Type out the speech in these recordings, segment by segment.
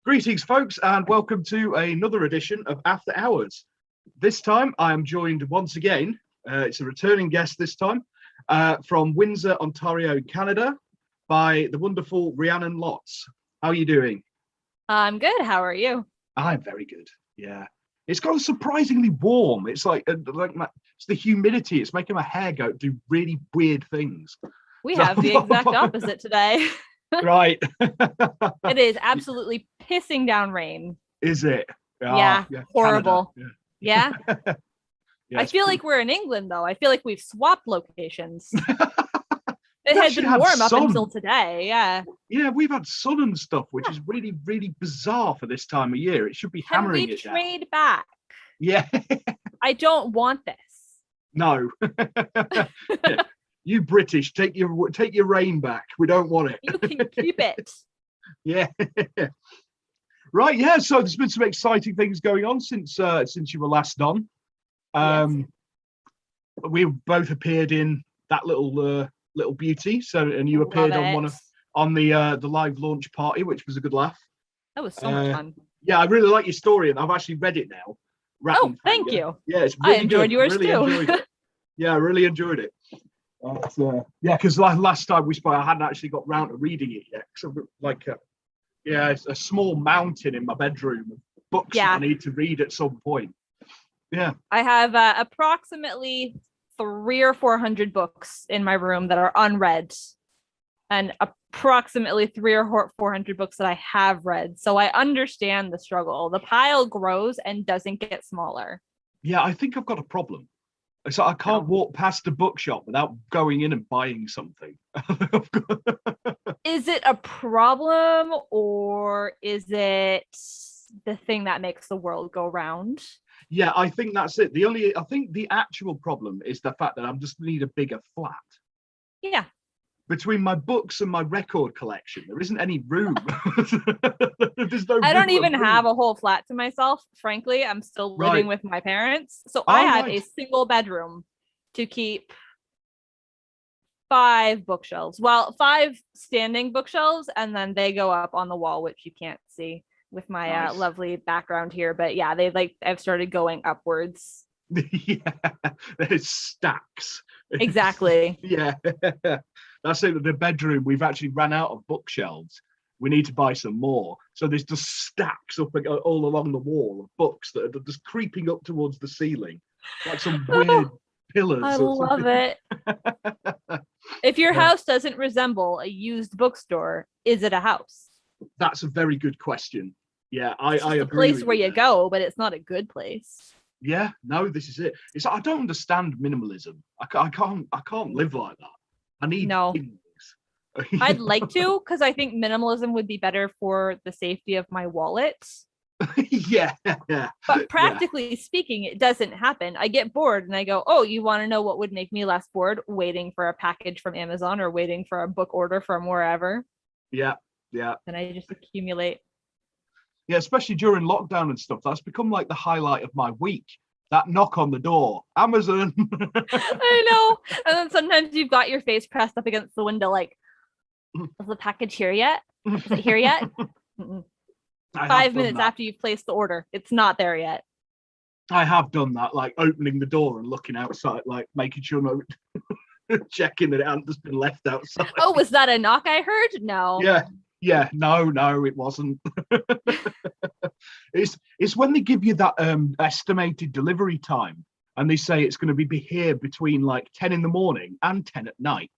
Greetings, folks, and welcome to another edition of After Hours. This time, I am joined once again, it's a returning guest this time, from Windsor, Ontario, Canada, by the wonderful Rhiannon Lotze. How are you doing? I'm good. How are you? I'm very good, yeah. It's gone surprisingly warm. It's it's the humidity. It's making my hair do really weird things. We have the exact opposite today. Right. It is absolutely pissing down rain. Is it? Yeah, horrible. Canada. Yeah. Yeah, I feel like we're in England, though. I feel like we've swapped locations. It had been warm up until today. Yeah. Yeah, we've had sun and stuff, which is really, really bizarre for this time of year. It should be hammering it down. Can we trade back? Yeah. I don't want this. No. Yeah. You British, take your rain back. We don't want it. You can keep it. Yeah. Right. Yeah. So there's been some exciting things going on since you were last on. Yes. We both appeared in that little beauty. So, and you appeared on the live launch party, which was a good laugh. That was so much fun. Yeah, I really like your story, and I've actually read it now. Oh, thank you. Yeah, it's really I enjoyed good. yours really too. Enjoyed it. Yeah, I really enjoyed it. Yeah, because last time we spoke, I hadn't actually got round to reading it yet. So it's a small mountain in my bedroom of books that I need to read at some point. Yeah, I have approximately 300 or 400 books in my room that are unread, and approximately 300 or 400 books that I have read. So I understand the struggle. The pile grows and doesn't get smaller. Yeah, I think I've got a problem. So I can't walk past a bookshop without going in and buying something. Is it a problem, or is it the thing that makes the world go round? Yeah, I think that's it. I think the actual problem is the fact that I just need a bigger flat. Yeah. Between my books and my record collection, there isn't any room. There's no I don't even have a whole flat to myself. Frankly, I'm still living with my parents. So I have a single bedroom to keep 5 bookshelves. Well, 5 standing bookshelves, and then they go up on the wall, which you can't see with my lovely background here. But yeah, I've started going upwards. Yeah, there's stacks. Exactly. Yeah. That's it. The bedroom, we've actually ran out of bookshelves. We need to buy some more. So there's just stacks up all along the wall of books that are just creeping up towards the ceiling, like some weird pillars. I love it. If your house doesn't resemble a used bookstore, is it a house? That's a very good question. Yeah, I agree. It's a place where you go, but it's not a good place. Yeah, no, this is it. It's I don't understand minimalism. I can't live like that. I need things. I'd like to, because I think minimalism would be better for the safety of my wallet. Yeah. But practically speaking, it doesn't happen. I get bored and I go, oh, you want to know what would make me less bored? Waiting for a package from Amazon or waiting for a book order from wherever. Yeah. And I just accumulate. Yeah, especially during lockdown and stuff. That's become like the highlight of my week. That knock on the door, Amazon. I know. And then sometimes you've got your face pressed up against the window, like, is the package here yet? Is it here yet? 5 minutes after you've placed the order, it's not there yet. I have done that, like opening the door and looking outside, like making sure checking that it hadn't just been left outside. Oh, was that a knock I heard? No. Yeah. Yeah, no, it wasn't. It's when they give you that estimated delivery time, and they say it's going to be here between like 10 in the morning and 10 at night.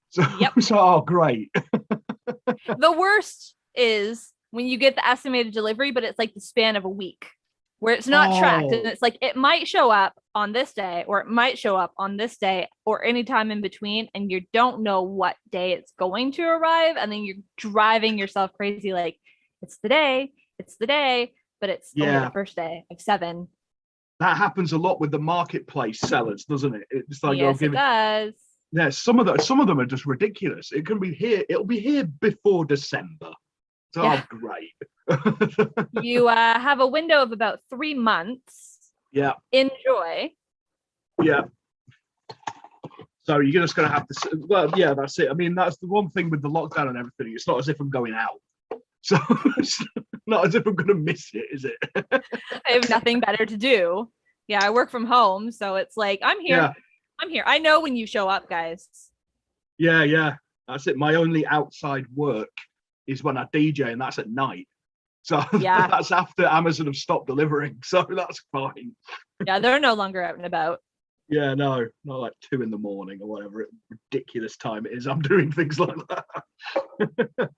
So, Yep. so oh, great. The worst is when you get the estimated delivery, but it's like the span of a week where it's not tracked. And it's like, it might show up on this day, or it might show up on this day, or anytime in between. And you don't know what day it's going to arrive. And then you're driving yourself crazy. Like, it's the day, but it's only the first day of 7. That happens a lot with the marketplace sellers, doesn't it? It's like, yes, it does. Yeah, some of them are just ridiculous. It can be here. It'll be here before December. So, yeah. Oh, great. You have a window of about 3 months. Yeah. Enjoy. Yeah. So you're just going to have to. Well, yeah, that's it. I mean, that's the one thing with the lockdown and everything. It's not as if I'm going out. So it's not as if I'm going to miss it, is it? I have nothing better to do. Yeah, I work from home, so it's like, I'm here. Yeah. I'm here. I know when you show up, guys. Yeah. That's it. My only outside work is when I DJ, and that's at night. So yeah. That's after Amazon have stopped delivering. So that's fine. Yeah, they're no longer out and about. Yeah, no, not like 2 in the morning or whatever ridiculous time it is. I'm doing things like that.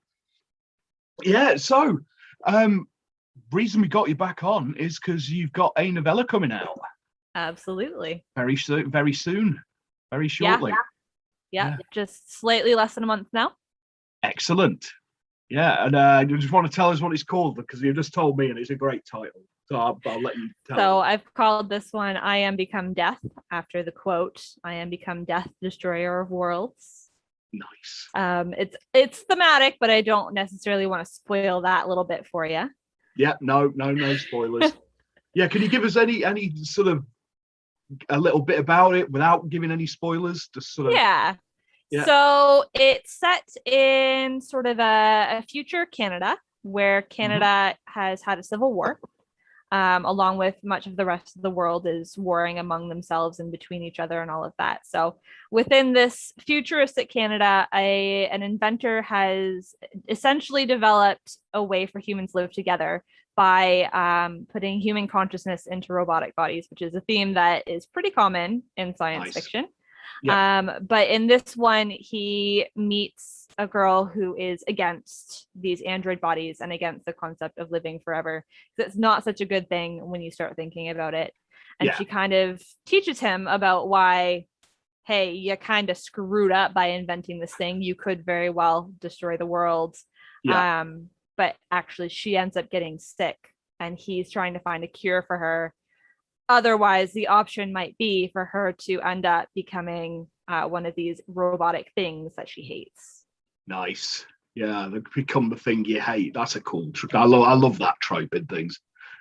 Yeah, so reason we got you back on is because you've got a novella coming out. Absolutely. Very soon, very shortly. Yeah, just slightly less than a month now. Excellent. Yeah, and you just want to tell us what it's called, because you just told me and it's a great title. So I'll let you tell. So I've called this one I Am Become Death, after the quote, I am become death, destroyer of worlds. Nice. It's thematic, but I don't necessarily want to spoil that little bit for you. Yeah, no spoilers. Yeah, can you give us any sort of a little bit about it without giving any spoilers? Just sort of. Yeah. So it's set in sort of a future Canada, where Canada has had a civil war, along with much of the rest of the world is warring among themselves and between each other and all of that. So within this futuristic Canada, an inventor has essentially developed a way for humans to live together by putting human consciousness into robotic bodies, which is a theme that is pretty common in science fiction. Yep. But in this one, he meets a girl who is against these android bodies and against the concept of living forever. It's not such a good thing when you start thinking about it. And she kind of teaches him about why, hey, you kind of screwed up by inventing this thing. You could very well destroy the world. Yeah. But actually, she ends up getting sick, and he's trying to find a cure for her. Otherwise, the option might be for her to end up becoming one of these robotic things that she hates. Nice. Yeah, they become the thing you hate. That's a cool trope. I love that trope in things.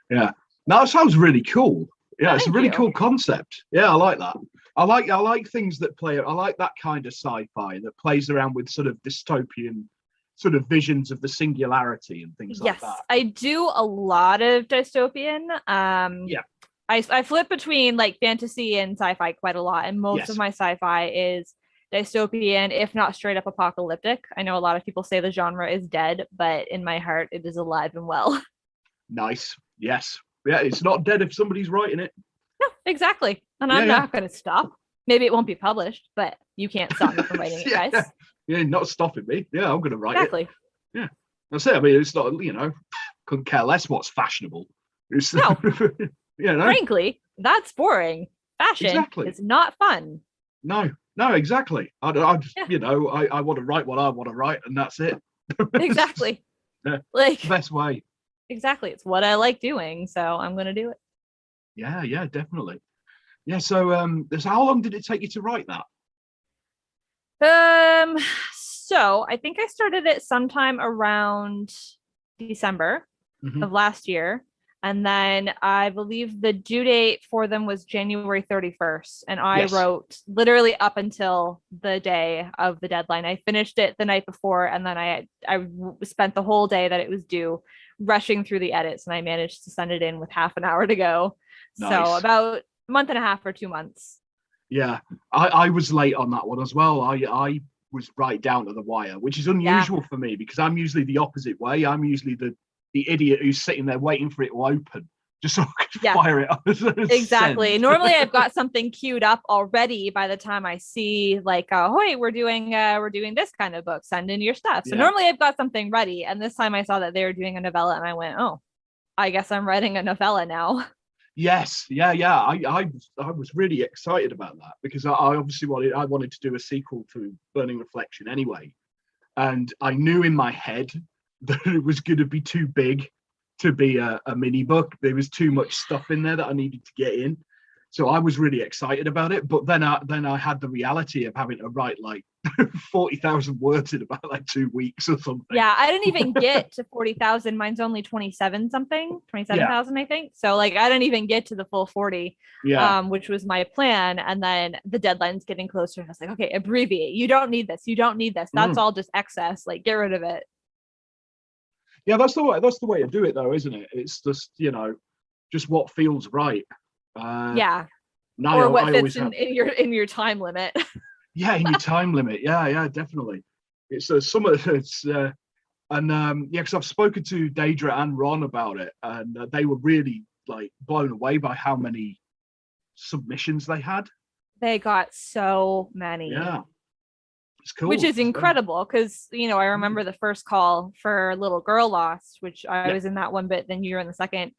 Yeah. Now, that sounds really cool. Yeah, it's a really cool concept. Yeah, I like that. I like things that play. I like that kind of sci-fi that plays around with sort of dystopian sort of visions of the singularity and things like that. Yes, I do a lot of dystopian. Yeah. I flip between like fantasy and sci-fi quite a lot, and most of my sci-fi is dystopian, if not straight up apocalyptic. I know a lot of people say the genre is dead, but in my heart, it is alive and well. Nice. Yes. Yeah, it's not dead if somebody's writing it. No, exactly. And I'm not going to stop. Maybe it won't be published, but you can't stop me from writing it, guys. Yeah, not stopping me. Yeah, I'm going to write it. Yeah. That's it. I mean, it's not, couldn't care less what's fashionable. No. Frankly, that's boring. Fashion is not fun. No, exactly. I want to write what I want to write, and that's it. Exactly. Like best way. Exactly. It's what I like doing, so I'm going to do it. Yeah, definitely. Yeah. So, how long did it take you to write that? So I think I started it sometime around December of last year. And then I believe the due date for them was January 31st. And I wrote literally up until the day of the deadline. I finished it the night before, and then I spent the whole day that it was due rushing through the edits, and I managed to send it in with half an hour to go. Nice. So about a month and a half or 2 months. Yeah, I was late on that one as well. I was right down to the wire, which is unusual for me because I'm usually the opposite way. I'm usually the idiot who's sitting there waiting for it to open just so I can fire it up. Exactly. Send. Normally I've got something queued up already by the time I see like, oh, hey, we're doing this kind of book, send in your stuff. So normally I've got something ready. And this time I saw that they were doing a novella and I went, oh, I guess I'm writing a novella now. Yes. Yeah. I was really excited about that because I obviously wanted to do a sequel to Burning Reflection anyway. And I knew in my head that it was going to be too big to be a mini book. There was too much stuff in there that I needed to get in. So I was really excited about it. But then I had the reality of having to write like 40,000 words in about like 2 weeks or something. Yeah, I didn't even get to 40,000. Mine's only 27,000, I think. So like I didn't even get to the full 40, which was my plan. And then the deadline's getting closer. And I was like, okay, abbreviate. You don't need this. That's all just excess. Like get rid of it. Yeah, that's the way to do it though, isn't it? It's just, just what feels right. Or what fits in your time limit. Yeah, in your time limit. Yeah, definitely. It's because I've spoken to Daedra and Ron about it, and they were really like blown away by how many submissions they had. They got so many. Yeah. It's cool. Which is incredible because, I remember the first call for Little Girl Lost, which I was in that one bit, then you were in the second.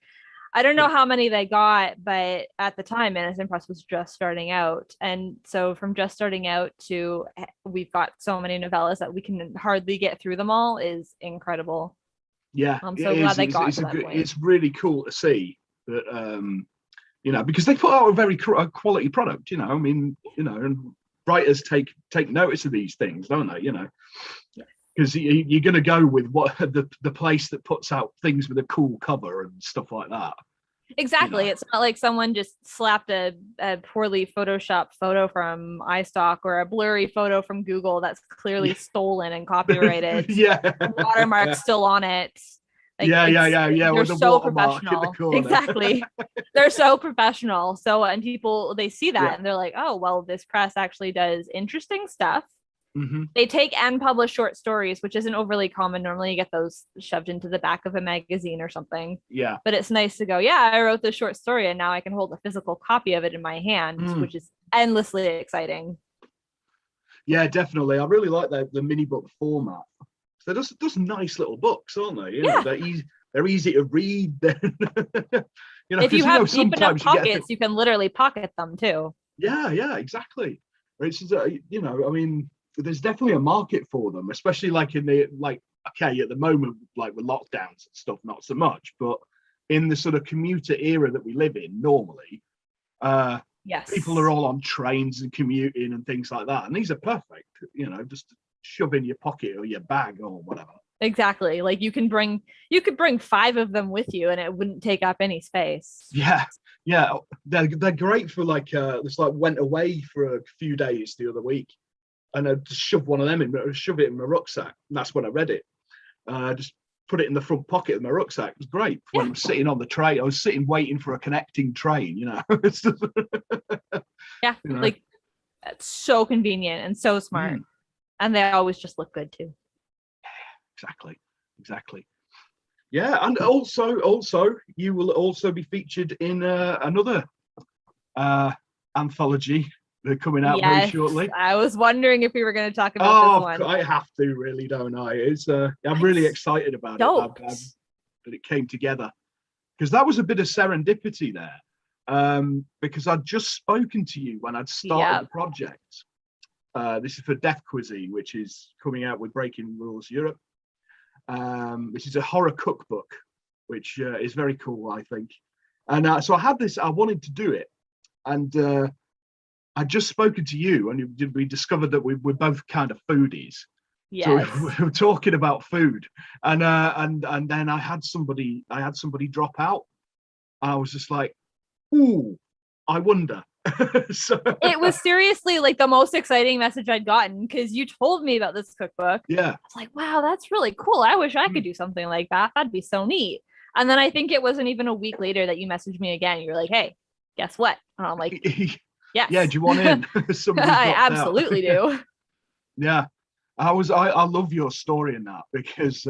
I don't know how many they got, but at the time, Innocent Press was just starting out. And so from just starting out to we've got so many novellas that we can hardly get through them all is incredible. Yeah. I'm so glad they got to that point. It's really cool to see that, because they put out a very quality product, and writers take notice of these things, don't they? Because you're going to go with what the place that puts out things with a cool cover and stuff like that. Exactly. It's not like someone just slapped a poorly photoshopped photo from iStock or a blurry photo from Google that's clearly stolen and copyrighted. Watermark still on it. Like, They're so professional. Exactly. They're so professional. So, and people, they see that and they're like, oh, well, this press actually does interesting stuff. Mm-hmm. They take and publish short stories, which isn't overly common. Normally you get those shoved into the back of a magazine or something. Yeah. But it's nice to go, I wrote this short story and now I can hold a physical copy of it in my hand, which is endlessly exciting. Yeah, definitely. I really like the mini book format. They're just nice little books, aren't they? They're easy to read. If you have deep enough pockets, you can literally pocket them too. Yeah, exactly. It's there's definitely a market for them, especially like at the moment, like with lockdowns and stuff, not so much, but in the sort of commuter era that we live in normally, people are all on trains and commuting and things like that, and these are perfect, just shove in your pocket or your bag or whatever. Exactly. Like you could bring 5 of them with you and it wouldn't take up any space. Yeah, they're great for this. Like went away for a few days the other week, and I just shove one of them shove it in my rucksack, and that's when I read it. Just put it in the front pocket of my rucksack. It was great when I was sitting on the train. I was sitting waiting for a connecting train. It's just, like that's so convenient and so smart, and they always just look good too. Exactly. Yeah, and also you will also be featured in another anthology. They're coming out very shortly. I was wondering if we were going to talk about this one. I have to, really, don't I? It's I'm really excited about it. That it came together, because that was a bit of serendipity there. Because I'd just spoken to you when I'd started the project. This is for Death Cuisine, which is coming out with Breaking Rules Europe. This is a horror cookbook, which is very cool, I think. And so I had this. I wanted to do it, and I'd just spoken to you, and we discovered that we're both kind of foodies. Yes. So we were talking about food, and then I had somebody drop out. I was just like, ooh, I wonder. So it was seriously like the most exciting message I'd gotten, because you told me about this cookbook. Yeah. I was like, wow, that's really cool. I wish I could do something like that. That'd be so neat. And then I think it wasn't even a week later that you messaged me again. You were like, hey, guess what? And I'm like, yes. Yeah, do you want in? I absolutely do. Yeah. I love your story in that because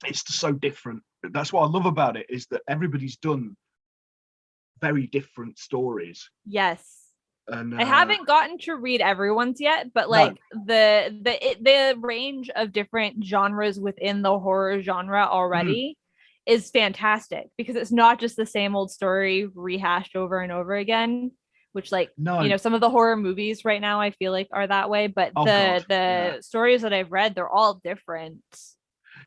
it's so different. That's what I love about it, is that everybody's done very different stories. Yes. And I haven't gotten to read everyone's yet, but like the range of different genres within the horror genre already is fantastic, because it's not just the same old story rehashed over and over again, which like some of the horror movies right now I feel like are that way, but the stories that I've read, they're all different.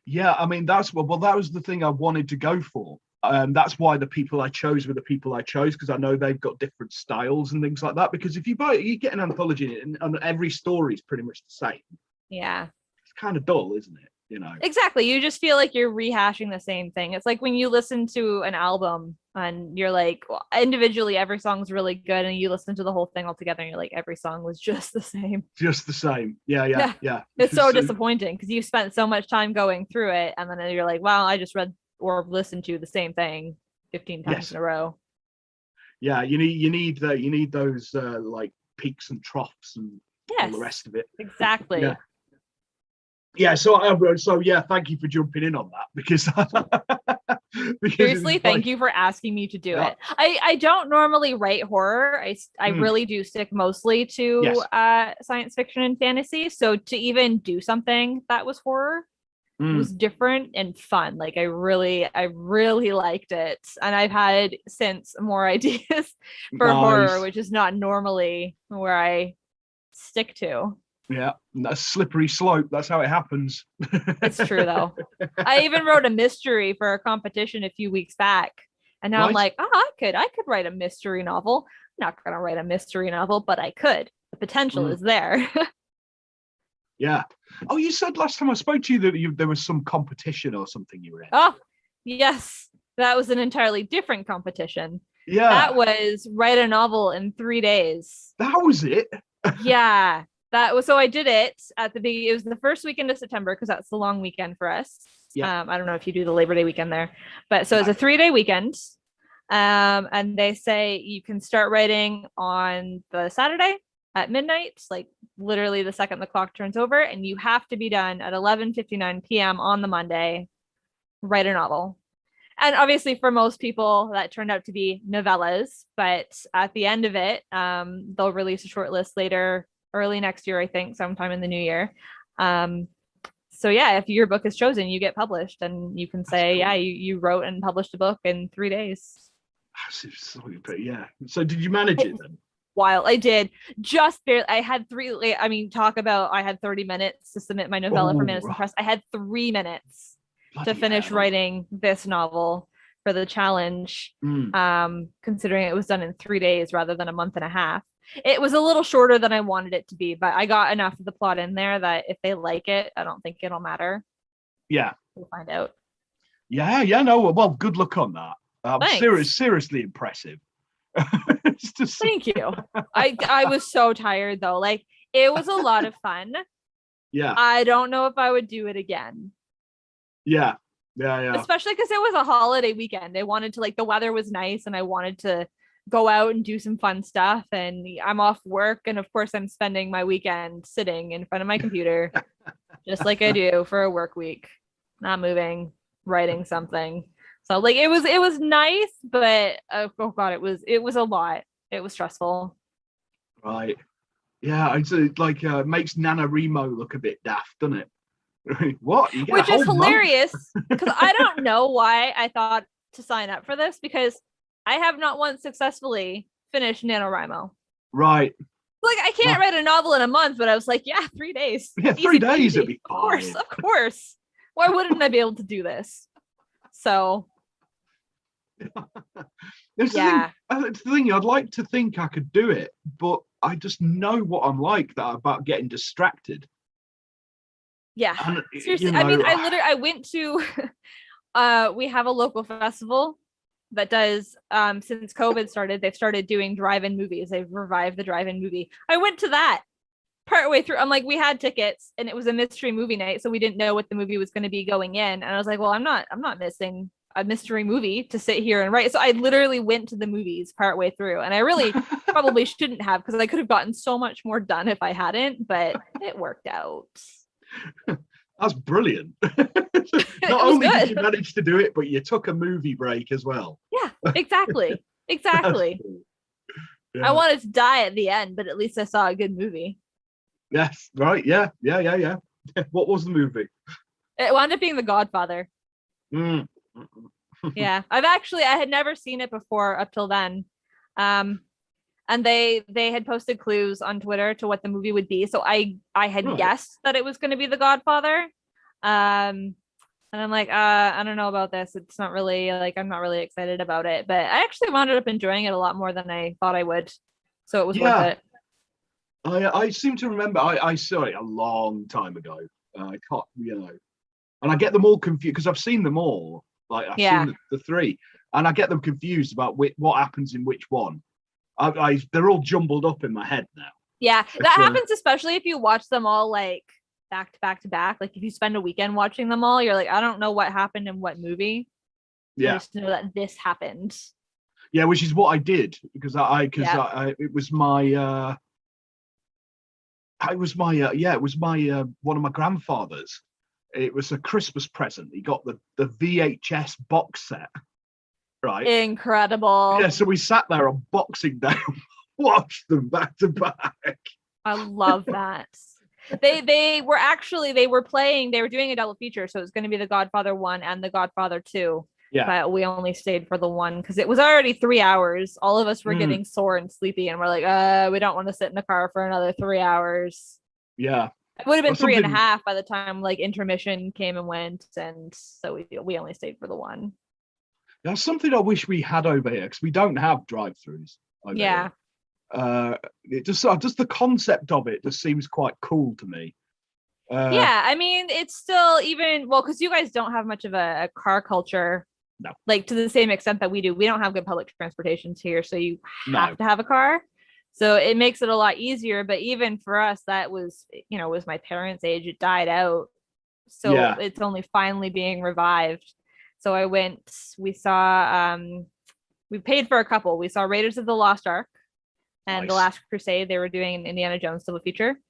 Yeah, I mean that was the thing I wanted to go for. That's why the people I chose were the people I chose, because I know they've got different styles and things like that. Because if you get an anthology and every story is pretty much the same. Yeah. It's kind of dull, isn't it? Exactly. You just feel like you're rehashing the same thing. It's like when you listen to an album and you're like, well, individually, every song's really good. And you listen to the whole thing all together and you're like, every song was just the same. Just the same. Yeah. It's so disappointing because you spent so much time going through it. And then you're like, wow, I just read or listened to the same thing 15 times in a row. Yeah. You need those like peaks and troughs and all the rest of it. Exactly. Yeah, so yeah, thank you for jumping in on that because seriously, thank you for asking me to do it. I don't normally write horror. I really do stick mostly to science fiction and fantasy. So to even do something that was horror was different and fun. Like I really liked it, and I've had since more ideas for horror, which is not normally where I stick to. Yeah, that's slippery slope. That's how it happens. It's true though. I even wrote a mystery for a competition a few weeks back, and now I'm like, I could write a mystery novel. I'm not gonna write a mystery novel, but I could. The potential is there. Yeah. Oh, you said last time I spoke to you that there was some competition or something you were in. Oh, yes, that was an entirely different competition. Yeah, that was write a novel in 3 days. That was it. Yeah. So I did it at the beginning. It was the first weekend of September because that's the long weekend for us. Yeah. I don't know if you do the Labor Day weekend there, but so it's a 3-day weekend. And they say you can start writing on the Saturday at midnight, like literally the second the clock turns over, and you have to be done at 11:59 p.m. on the Monday. Write a novel. And obviously for most people that turned out to be novellas, but at the end of it, they'll release a short list later, early next year, I think, sometime in the new year. So yeah, if your book is chosen, you get published, and you can say, cool. you wrote and published a book in 3 days. Yeah. So did you manage it then? While I did, just barely. I had I had 30 minutes to submit my novella for Mythos Press. I had 3 minutes to finish writing this novel for the challenge, considering it was done in 3 days rather than a month and a half. It was a little shorter than I wanted it to be, but I got enough of the plot in there that if they like it, I don't think it'll matter. Yeah. We'll find out. Yeah, no, well, good luck on that. Seriously impressive. Thank you. I was so tired though. Like, it was a lot of fun. Yeah. I don't know if I would do it again. Yeah. Especially because it was a holiday weekend. I wanted to, the weather was nice, and I wanted to go out and do some fun stuff. And I'm off work, and of course I'm spending my weekend sitting in front of my computer, just like I do for a work week, not moving, writing something. So it was nice, but oh god, it was a lot. It was stressful. Right. Yeah, it's makes NaNoWriMo look a bit daft, doesn't it? What? Which is hilarious because I don't know why I thought to sign up for this, because I have not once successfully finished NaNoWriMo. Right. I can't write a novel in a month, but I was like, yeah, 3 days. Yeah, 3 days it'd be fine. Of course. Why wouldn't I be able to do this? So the thing, I'd like to think I could do it, but I just know what I'm like about getting distracted. Yeah. And, seriously, I went to we have a local festival that does since COVID started, they've started doing drive-in movies. They've revived the drive-in movie. I went to that partway through. I'm like, we had tickets and it was a mystery movie night, so we didn't know what the movie was going to be going in, and I was like, well, I'm not missing a mystery movie to sit here and write. So I literally went to the movies partway through, and I really probably shouldn't have, because I could have gotten so much more done if I hadn't, but it worked out. That's brilliant. Not only did you manage to do it, but you took a movie break as well. Yeah, exactly. Exactly. Cool. Yeah. I wanted to die at the end, but at least I saw a good movie. Yes, right. Yeah. What was the movie? It wound up being The Godfather. Mm. Yeah, I had never seen it before up till then. And they had posted clues on Twitter to what the movie would be. So I had guessed that it was going to be The Godfather. And I'm like, I don't know about this. It's not really like, I'm not really excited about it, but I actually wound up enjoying it a lot more than I thought I would. So it was worth it. I seem to remember I saw it a long time ago. I can't, and I get them all confused because I've seen them all. Like I've seen the three, and I get them confused about what happens in which one. They're all jumbled up in my head now. Yeah, that happens especially if you watch them all like back to back to back. Like if you spend a weekend watching them all, you're like, I don't know what happened in what movie. Yeah, I just know that this happened. Yeah, which is what I did because it was my one of my grandfather's. It was a Christmas present. He got the VHS box set. Right. Incredible. Yeah, so we sat there on Boxing Day, watched them back to back. I love that. They were doing a double feature, so it was going to be The Godfather 1 and The Godfather 2. Yeah. But we only stayed for the one because it was already 3 hours. All of us were getting sore and sleepy, and we're like, we don't want to sit in the car for another 3 hours. Yeah. It would have been 3.5 by the time like intermission came and went, and so we only stayed for the one. That's something I wish we had over here because we don't have drive-throughs. Yeah. It just the concept of it just seems quite cool to me. Yeah, I mean, it's still because you guys don't have much of a car culture. No. Like to the same extent that we do. We don't have good public transportations here, so you have to have a car. So it makes it a lot easier. But even for us, that was my parents' age. It died out. So it's only finally being revived. So I went, we saw, we paid for a couple. We saw Raiders of the Lost Ark and The Last Crusade. They were doing an Indiana Jones double feature.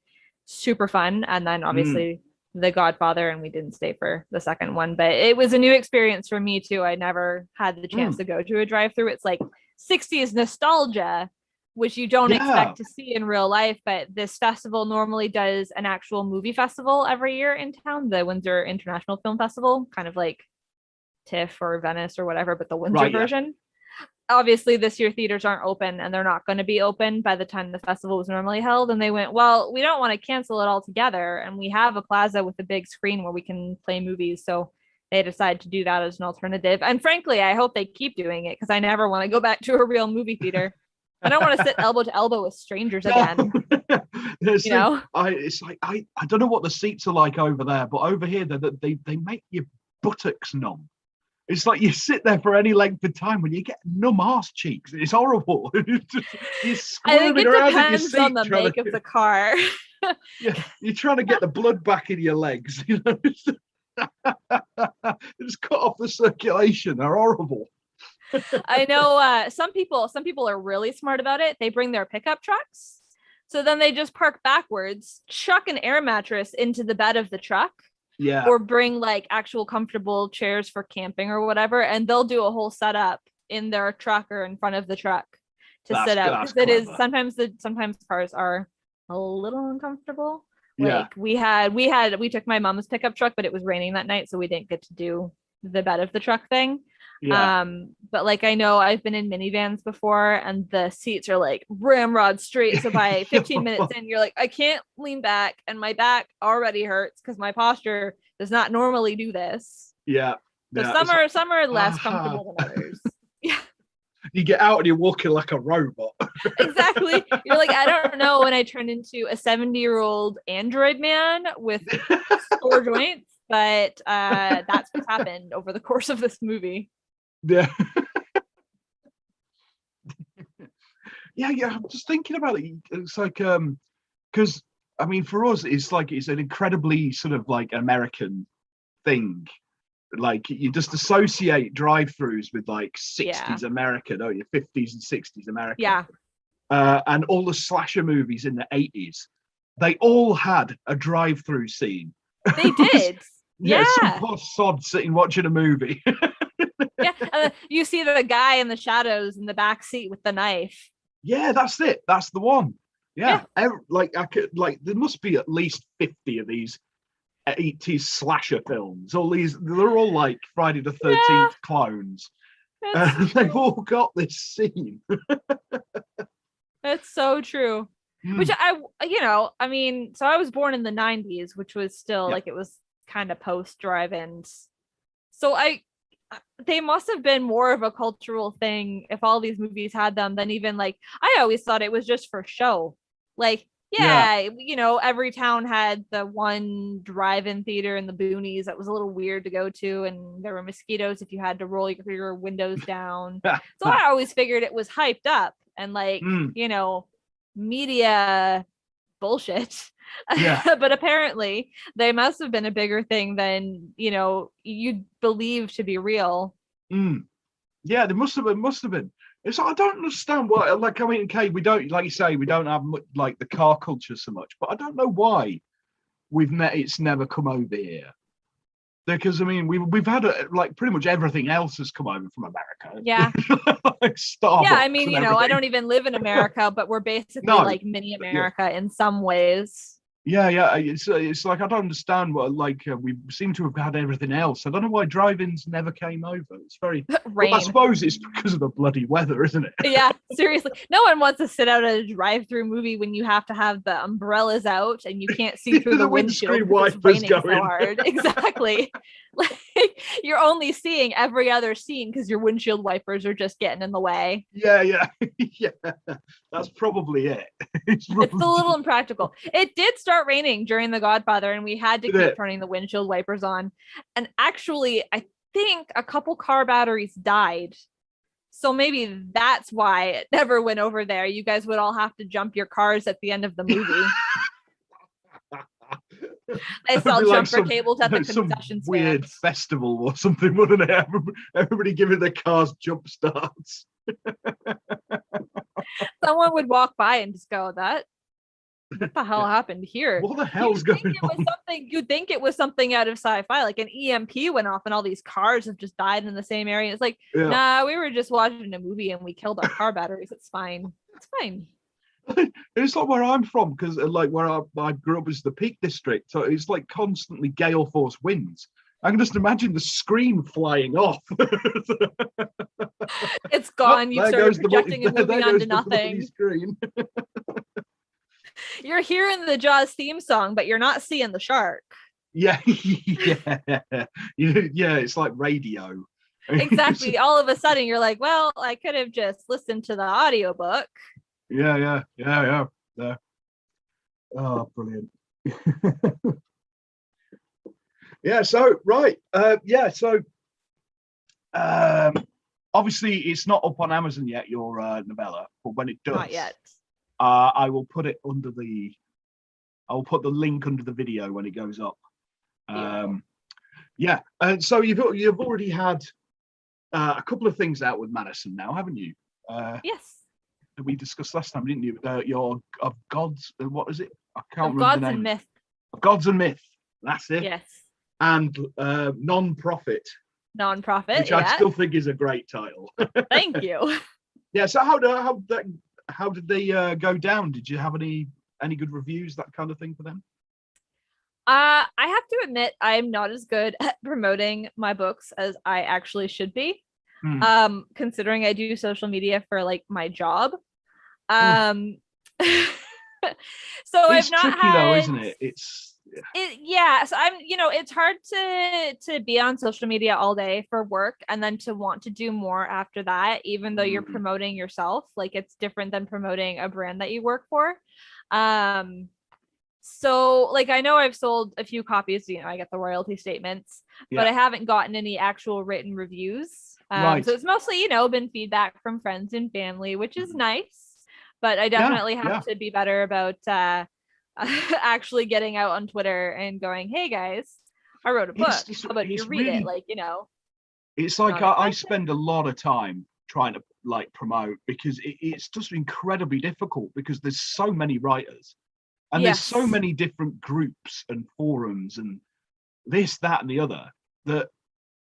Super fun. And then obviously The Godfather, and we didn't stay for the second one, but it was a new experience for me too. I never had the chance to go to a drive-through. It's like 60s nostalgia, which you don't expect to see in real life. But this festival normally does an actual movie festival every year in town, the Windsor International Film Festival, kind of like TIFF or Venice or whatever, but the Windsor version. Obviously this year theaters aren't open, and they're not going to be open by the time the festival was normally held. And they went, well, we don't want to cancel it altogether, and we have a plaza with a big screen where we can play movies. So they decided to do that as an alternative. And frankly, I hope they keep doing it because I never want to go back to a real movie theater. I don't want to sit elbow to elbow with strangers again. It's like I don't know what the seats are like over there, but over here they make your buttocks numb. It's like you sit there for any length of time when you get numb ass cheeks. It's horrible. I think it depends on the make of the car. Yeah, you're trying to get the blood back in your legs. They just cut off the circulation. They're horrible. I know some people are really smart about it. They bring their pickup trucks. So then they just park backwards, chuck an air mattress into the bed of the truck. Yeah. Or bring like actual comfortable chairs for camping or whatever, and they'll do a whole setup in their truck or in front of the truck to sit out. Because it is sometimes cars are a little uncomfortable. Like we took my mom's pickup truck, but it was raining that night, so we didn't get to do the bed of the truck thing. But like I know I've been in minivans before, and the seats are like ramrod straight. So by 15 minutes in, you're like, I can't lean back, and my back already hurts because my posture does not normally do this. So some are less comfortable than others. Yeah. You get out and you're walking like a robot. Exactly. You're like, I don't know when I turn into a 70-year-old android man with sore joints, but that's what's happened over the course of this movie. Yeah. I'm just thinking about it. It's like because I mean for us it's an incredibly sort of like American thing Like you just associate drive-throughs with like 60s Yeah. America, don't you? 50s and 60s America. Yeah. And all the slasher movies in the 80s, they all had a drive-through scene. They did. Yeah, some Yeah. poor sod sitting watching a movie. Yeah. You see the guy in the shadows in the back seat with the knife. Yeah, that's it. That's the one. Yeah. Yeah. There must be at least 50 of these 80s slasher films. They're all like Friday the 13th Yeah. clones. It's They've all got this scene. It's so true. Which I mean, so I was born in the 90s, which was still like, it was kind of post drive-ins. So they must have been more of a cultural thing if all these movies had them than even like, I always thought it was just for show. Like, every town had the one drive-in theater in the boonies that was a little weird to go to, and there were mosquitoes if you had to roll your windows down. So I always figured it was hyped up and like, media bullshit. Yeah. But apparently they must have been a bigger thing than, you'd believe to be real. Yeah, there must have been. It's I don't understand why. Like, I mean, okay, we don't, like you say, we don't have much, like the car culture so much, but I don't know why it's never come over here. Because I mean, we've had like pretty much everything else has come over from America. Yeah. Like Starbucks. Yeah, I mean, I don't even live in America, but we're basically like mini America in some ways. Yeah. It's like I don't understand what we seem to have had everything else. I don't know why drive-ins never came over. It's very. Rain. Well, I suppose it's because of the bloody weather, isn't it? Yeah, seriously. No one wants to sit out at a drive-through movie when you have to have the umbrellas out and you can't see through the windshield because it's raining so hard. Exactly. Like you're only seeing every other scene because your windshield wipers are just getting in the way. Yeah. That's probably it. It's a little impractical. It did start raining during The Godfather, and we had to keep turning the windshield wipers on. And actually, I think a couple car batteries died. So maybe that's why it never went over there. You guys would all have to jump your cars at the end of the movie. They sell jumper cables at the concession stand. Weird festival or something, wouldn't it? Everybody giving their cars jump starts. Someone would walk by and just go, what the hell happened here? What the hell's going on? You'd think it was something out of sci-fi, like an EMP went off and all these cars have just died in the same area. It's like, nah, we were just watching a movie and we killed our car batteries. It's fine. It's like where I'm from, because like where I grew up is the Peak District, so it's like constantly gale force winds. I can just imagine the screen flying off. It's gone. You started projecting a movie onto nothing. You're hearing the Jaws theme song, but you're not seeing the shark. Yeah. It's like radio. Exactly. All of a sudden, you're like, well, I could have just listened to the audiobook. Yeah. Oh, brilliant. Yeah, so right. Obviously it's not up on Amazon yet, your novella, but when it does, not yet. I will put it I'll put the link under the video when it goes up. So you've already had a couple of things out with Madison now, haven't you? Yes. We discussed last time, didn't you? Your of Gods, what is it? I can't remember the name. Gods and Myth. Gods and Myth. That's it. Yes. And Non-Profit. Non-Profit, which I still think is a great title. Thank you. Yeah. So how did they go down? Did you have any good reviews, that kind of thing for them? I have to admit, I'm not as good at promoting my books as I actually should be. Considering I do social media for like my job. So it's I've not tricky had, though, isn't it? So I'm, it's hard to be on social media all day for work and then to want to do more after that, even though you're promoting yourself. Like it's different than promoting a brand that you work for. So like I know I've sold a few copies, I get the royalty statements, but I haven't gotten any actual written reviews. So it's mostly, been feedback from friends and family, which is nice, but I definitely have to be better about actually getting out on Twitter and going, hey guys, I wrote a book. It's How about you it's read it? really, Like, you know, it's like not I expensive. spend a lot of time trying to like promote because it's just incredibly difficult because there's so many writers and there's so Yes. many different groups and forums and this, that, and the other that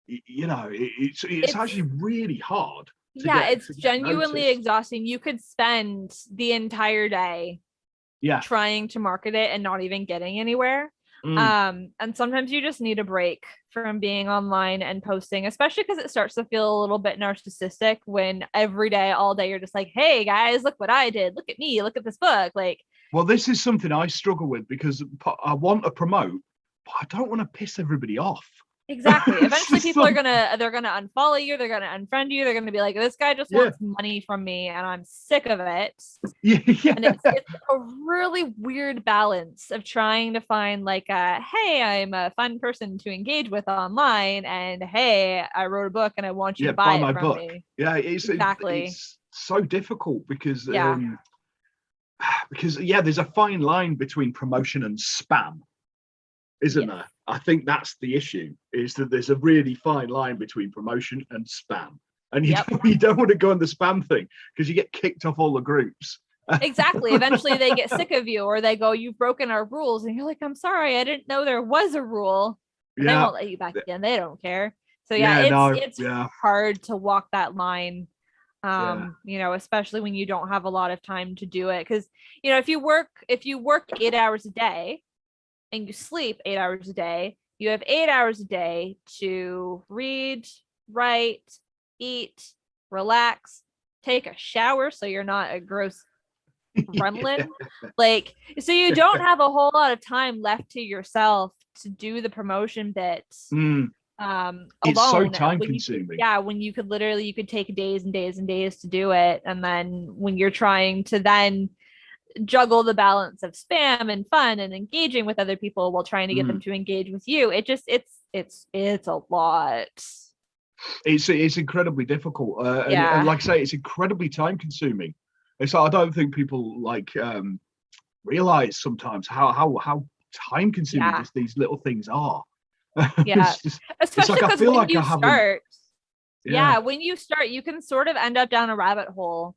you know it's It's actually really hard yeah, it's to get genuinely noticed. exhausting. You could spend the entire day Yeah. trying to market it and not even getting anywhere. Mm. And sometimes you just need a break from being online and posting, especially because it starts to feel a little bit narcissistic when every day, all day, you're just like, hey guys, look what I did. Look at me. Look at this book. Like, Well, this is something I struggle with because I want to promote, but I don't want to piss everybody off. exactly. It's Eventually just people are like, gonna unfollow you, they're gonna unfriend you, they're gonna be like, this guy just yeah, wants money from me and I'm sick of it. yeah, And yeah, it's a really weird balance of trying to find like a hey, I'm a fun person to engage with online, and hey, I wrote a book and I want you yeah. to Buy buy it my from book. me. Yeah, Exactly. it's so difficult Yeah. because yeah, there's a fine line between promotion and spam, isn't Yes. there? I think that's the issue, is that there's a really fine line between promotion and spam. And Yep. you don't want to go on the spam thing because you get kicked off all the groups. Exactly. Eventually they get sick of you or they go, you've broken our rules. And you're like, I'm sorry, I didn't know there was a rule. And they Yeah, won't let you back in. They don't care. So yeah, yeah, no, it's yeah, hard to walk that line. yeah, You know, especially when you don't have a lot of time to do it. Cause you know, if you work 8 hours a day and you sleep 8 hours a day, you have 8 hours a day to read, write, eat, relax, take a shower so you're not a gross gremlin. Like, so you don't have a whole lot of time left to yourself to do the promotion bits mm, it's so alone time when you could, consuming. yeah, when you could literally you could take days and days and days to do it. And then when you're trying to then juggle the balance of spam and fun and engaging with other people while trying to get them Mm. to engage with you, it just it's a lot. It's incredibly difficult, and Yeah. like I say, it's incredibly time consuming. It's I don't think people like realize sometimes how time consuming Yeah. just these little things are. Yeah. It's Especially like I because feel when like I you haven't. start, Yeah, yeah, when you start, you can sort of end up down a rabbit hole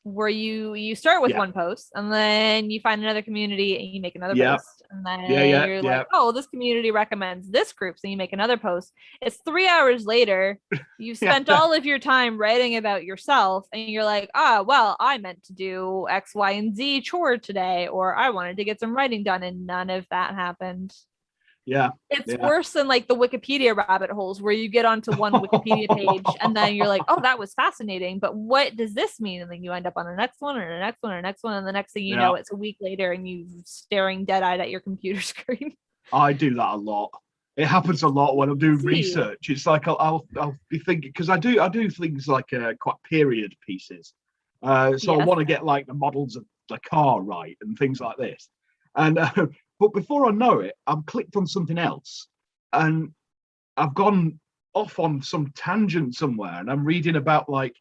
where you start with yeah, one post and then you find another community and you make another yeah, post and yeah, then yeah, you're yeah, like, oh, this community recommends this group, so you make another post. It's 3 hours later, you've yeah. spent all of your time writing about yourself and you're like, ah, well, I meant to do X, Y, and Z chore today, or I wanted to get some writing done, and none of that happened. Yeah, It's yeah. worse than like the Wikipedia rabbit holes where you get onto one Wikipedia page and then you're like, oh, that was fascinating, but what does this mean? And then you end up on the next one and the next one and the next one. And the next thing you Yeah, know, it's a week later and you staring dead eyed at your computer screen. I do that a lot. It happens a lot when I'm doing See, research. It's like I'll be thinking because I do things like quite period pieces. So I yes. want to get like the models of the car right and things like this. And but before I know it, I've clicked on something else, and I've gone off on some tangent somewhere, and I'm reading about like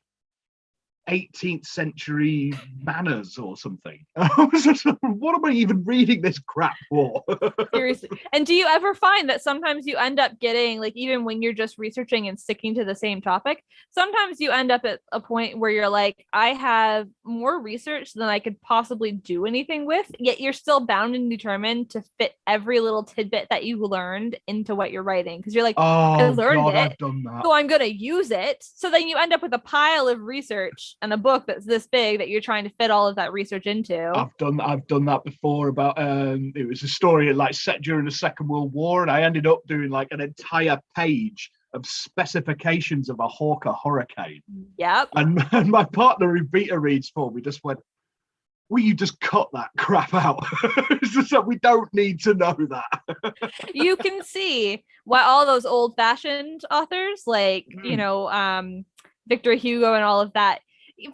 18th century manners or something. I was just, what am I even reading this crap for? Seriously. And do you ever find that sometimes you end up getting, like, even when you're just researching and sticking to the same topic, sometimes you end up at a point where you're like, I have more research than I could possibly do anything with, yet you're still bound and determined to fit every little tidbit that you learned into what you're writing. Because you're like, I Oh learned God, it, I've done that. so I'm going to use it. So then you end up with a pile of research and a book that's this big that you're trying to fit all of that research into. I've done that before about it was a story like set during the Second World War, and I ended up doing like an entire page of specifications of a Hawker Hurricane. Yep. And my partner who beta reads for me just went, will you just cut that crap out? It's just like, we don't need to know that. You can see why all those old fashioned authors like, Victor Hugo and all of that.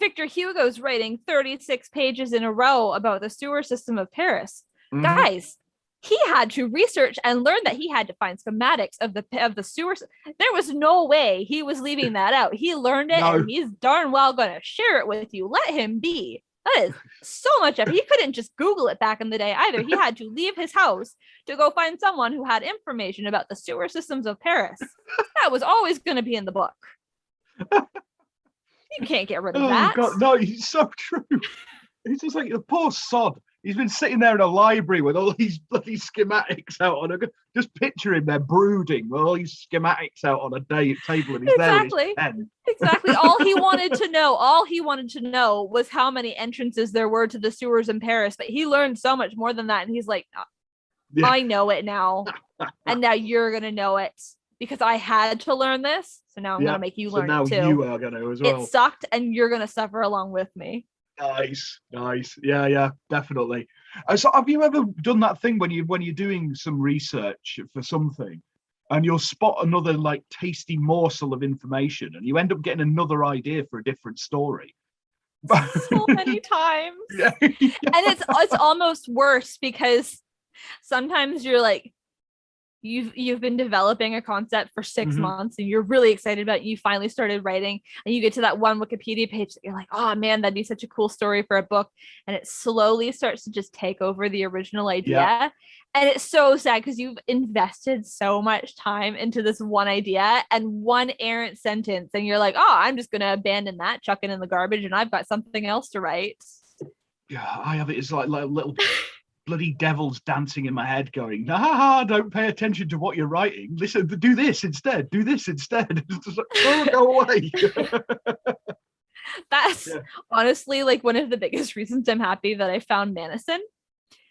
Victor Hugo's writing 36 pages in a row about the sewer system of Paris. Mm-hmm. Guys, he had to research and learn that he had to find schematics of the sewer. There was no way he was leaving that out. He learned it No, and he's darn well going to share it with you. Let him be. That is so much effort. He couldn't just Google it back in the day either. He had to leave his house to go find someone who had information about the sewer systems of Paris. That was always going to be in the book. You can't get rid of that. God, no, it's so true. It's just like the poor sod. He's been sitting there in a library with all these bloody schematics out on a. Just picture him there brooding with all these schematics out on a table, and he's there with his pen. Exactly. All he wanted to know was how many entrances there were to the sewers in Paris. But he learned so much more than that, and he's like, I know it now, and now you're gonna know it because I had to learn this. So now I'm gonna make you learn it too. Now you are gonna as well. It sucked, and you're gonna suffer along with me. Nice. Yeah, definitely. So have you ever done that thing when you're doing some research for something and you'll spot another like tasty morsel of information and you end up getting another idea for a different story? So many times. Yeah. And it's almost worse because sometimes you're like, you've been developing a concept for 6 months and you're really excited about it. You finally started writing and you get to that one Wikipedia page that you're like, oh man, that'd be such a cool story for a book. And it slowly starts to just take over the original idea. Yeah. And it's so sad because you've invested so much time into this one idea and one errant sentence. And you're like, oh, I'm just going to abandon that, chuck it in the garbage. And I've got something else to write. Yeah, I have it. It's like little bloody devils dancing in my head going, nah, don't pay attention to what you're writing. Listen, do this instead. It's just like, oh, go away. That's honestly like one of the biggest reasons I'm happy that I found Madison.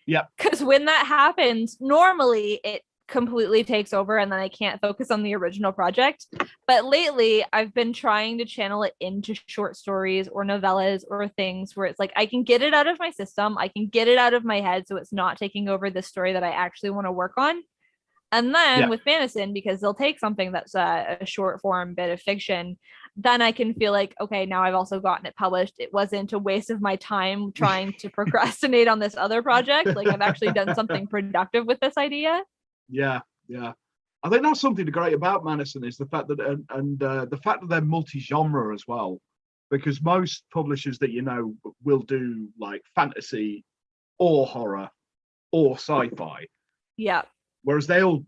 Yeah. Because when that happens, normally it completely takes over and then I can't focus on the original project. But lately I've been trying to channel it into short stories or novellas or things where it's like I can get it out of my system, I can get it out of my head so it's not taking over the story that I actually want to work on. And then with Madison, because they'll take something that's a short form bit of fiction, then I can feel like, okay, now I've also gotten it published. It wasn't a waste of my time trying to procrastinate on this other project. Like I've actually done something productive with this idea. Yeah. I think that's something great about Madison is the fact that the fact that they're multi-genre as well, because most publishers that will do like fantasy or horror or sci-fi. Yeah. Whereas they'll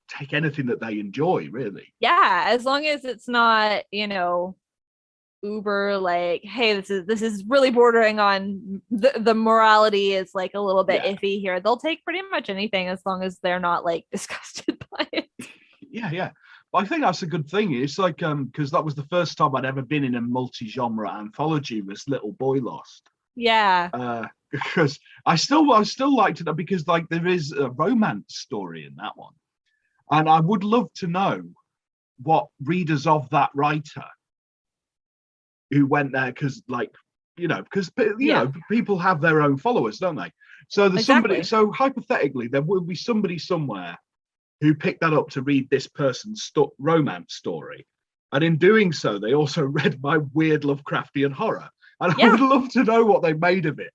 take anything that they enjoy, really. Yeah, as long as it's not, uber like, hey, this is really bordering on the morality is like a little bit iffy here. They'll take pretty much anything as long as they're not like disgusted by it. Yeah. But I think that's a good thing. It's like because that was the first time I'd ever been in a multi-genre anthology was Little Boy Lost. Yeah. Because I still liked it because like there is a romance story in that one. And I would love to know what readers of that writer who went there because people have their own followers, don't they? So there's somebody. So hypothetically, there will be somebody somewhere who picked that up to read this person's romance story, and in doing so, they also read my weird Lovecraftian horror. And I would love to know what they made of it.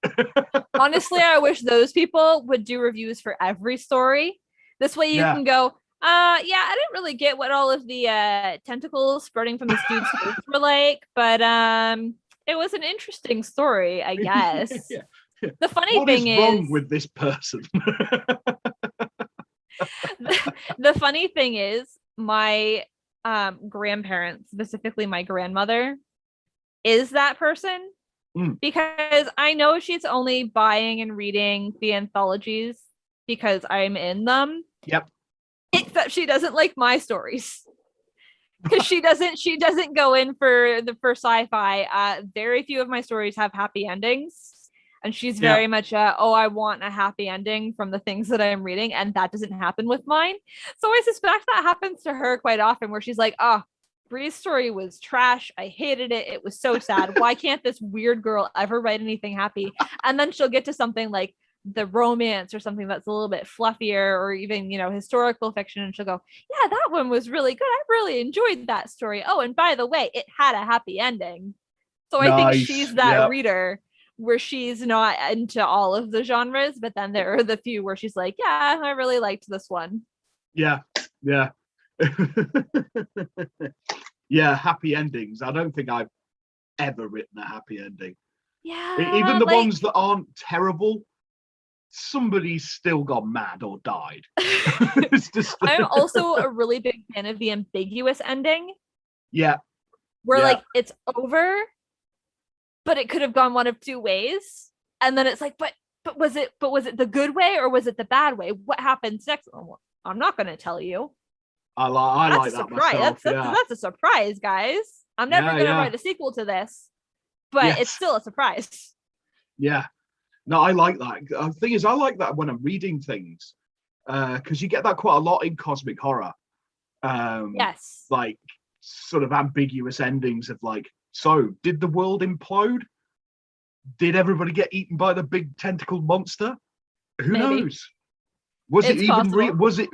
Honestly, I wish those people would do reviews for every story. This way, you can go. I didn't really get what all of the tentacles sprouting from this dude's face were like, but it was an interesting story, I guess. The funny thing is, wrong with this person? the funny thing is, my grandparents, specifically my grandmother, is that person because I know she's only buying and reading the anthologies because I'm in them. Yep. Except she doesn't like my stories because she doesn't go in for sci-fi. Very few of my stories have happy endings, and she's very much I want a happy ending from the things that I'm reading, and that doesn't happen with mine. So I suspect that happens to her quite often, where she's like, Bree's story was trash. I hated it. It was so sad. Why can't this weird girl ever write anything happy? And then she'll get to something like the romance or something that's a little bit fluffier or even historical fiction, and she'll go, yeah, that one was really good, I really enjoyed that story. Oh, and by the way, it had a happy ending. So I think she's that reader where she's not into all of the genres, but then there are the few where she's like, yeah, I really liked this one. Yeah Happy endings. I don't think I've ever written a happy ending. Even the like, ones that aren't terrible, somebody's still gone mad or died. It's just I'm also a really big fan of the ambiguous ending. Yeah. Where Yeah. like it's over, but it could have gone one of two ways. And then it's like, but was it the good way or was it the bad way? What happens next? Oh, well, I'm not going to tell you. I like that myself. That's a surprise, guys. I'm never going to write a sequel to this, but it's still a surprise. Yeah. No, I like that. The thing is, I like that when I'm reading things, because you get that quite a lot in cosmic horror. Yes. Like sort of ambiguous endings of like, so did the world implode? Did everybody get eaten by the big tentacled monster? Who knows? Was it even real? Was it?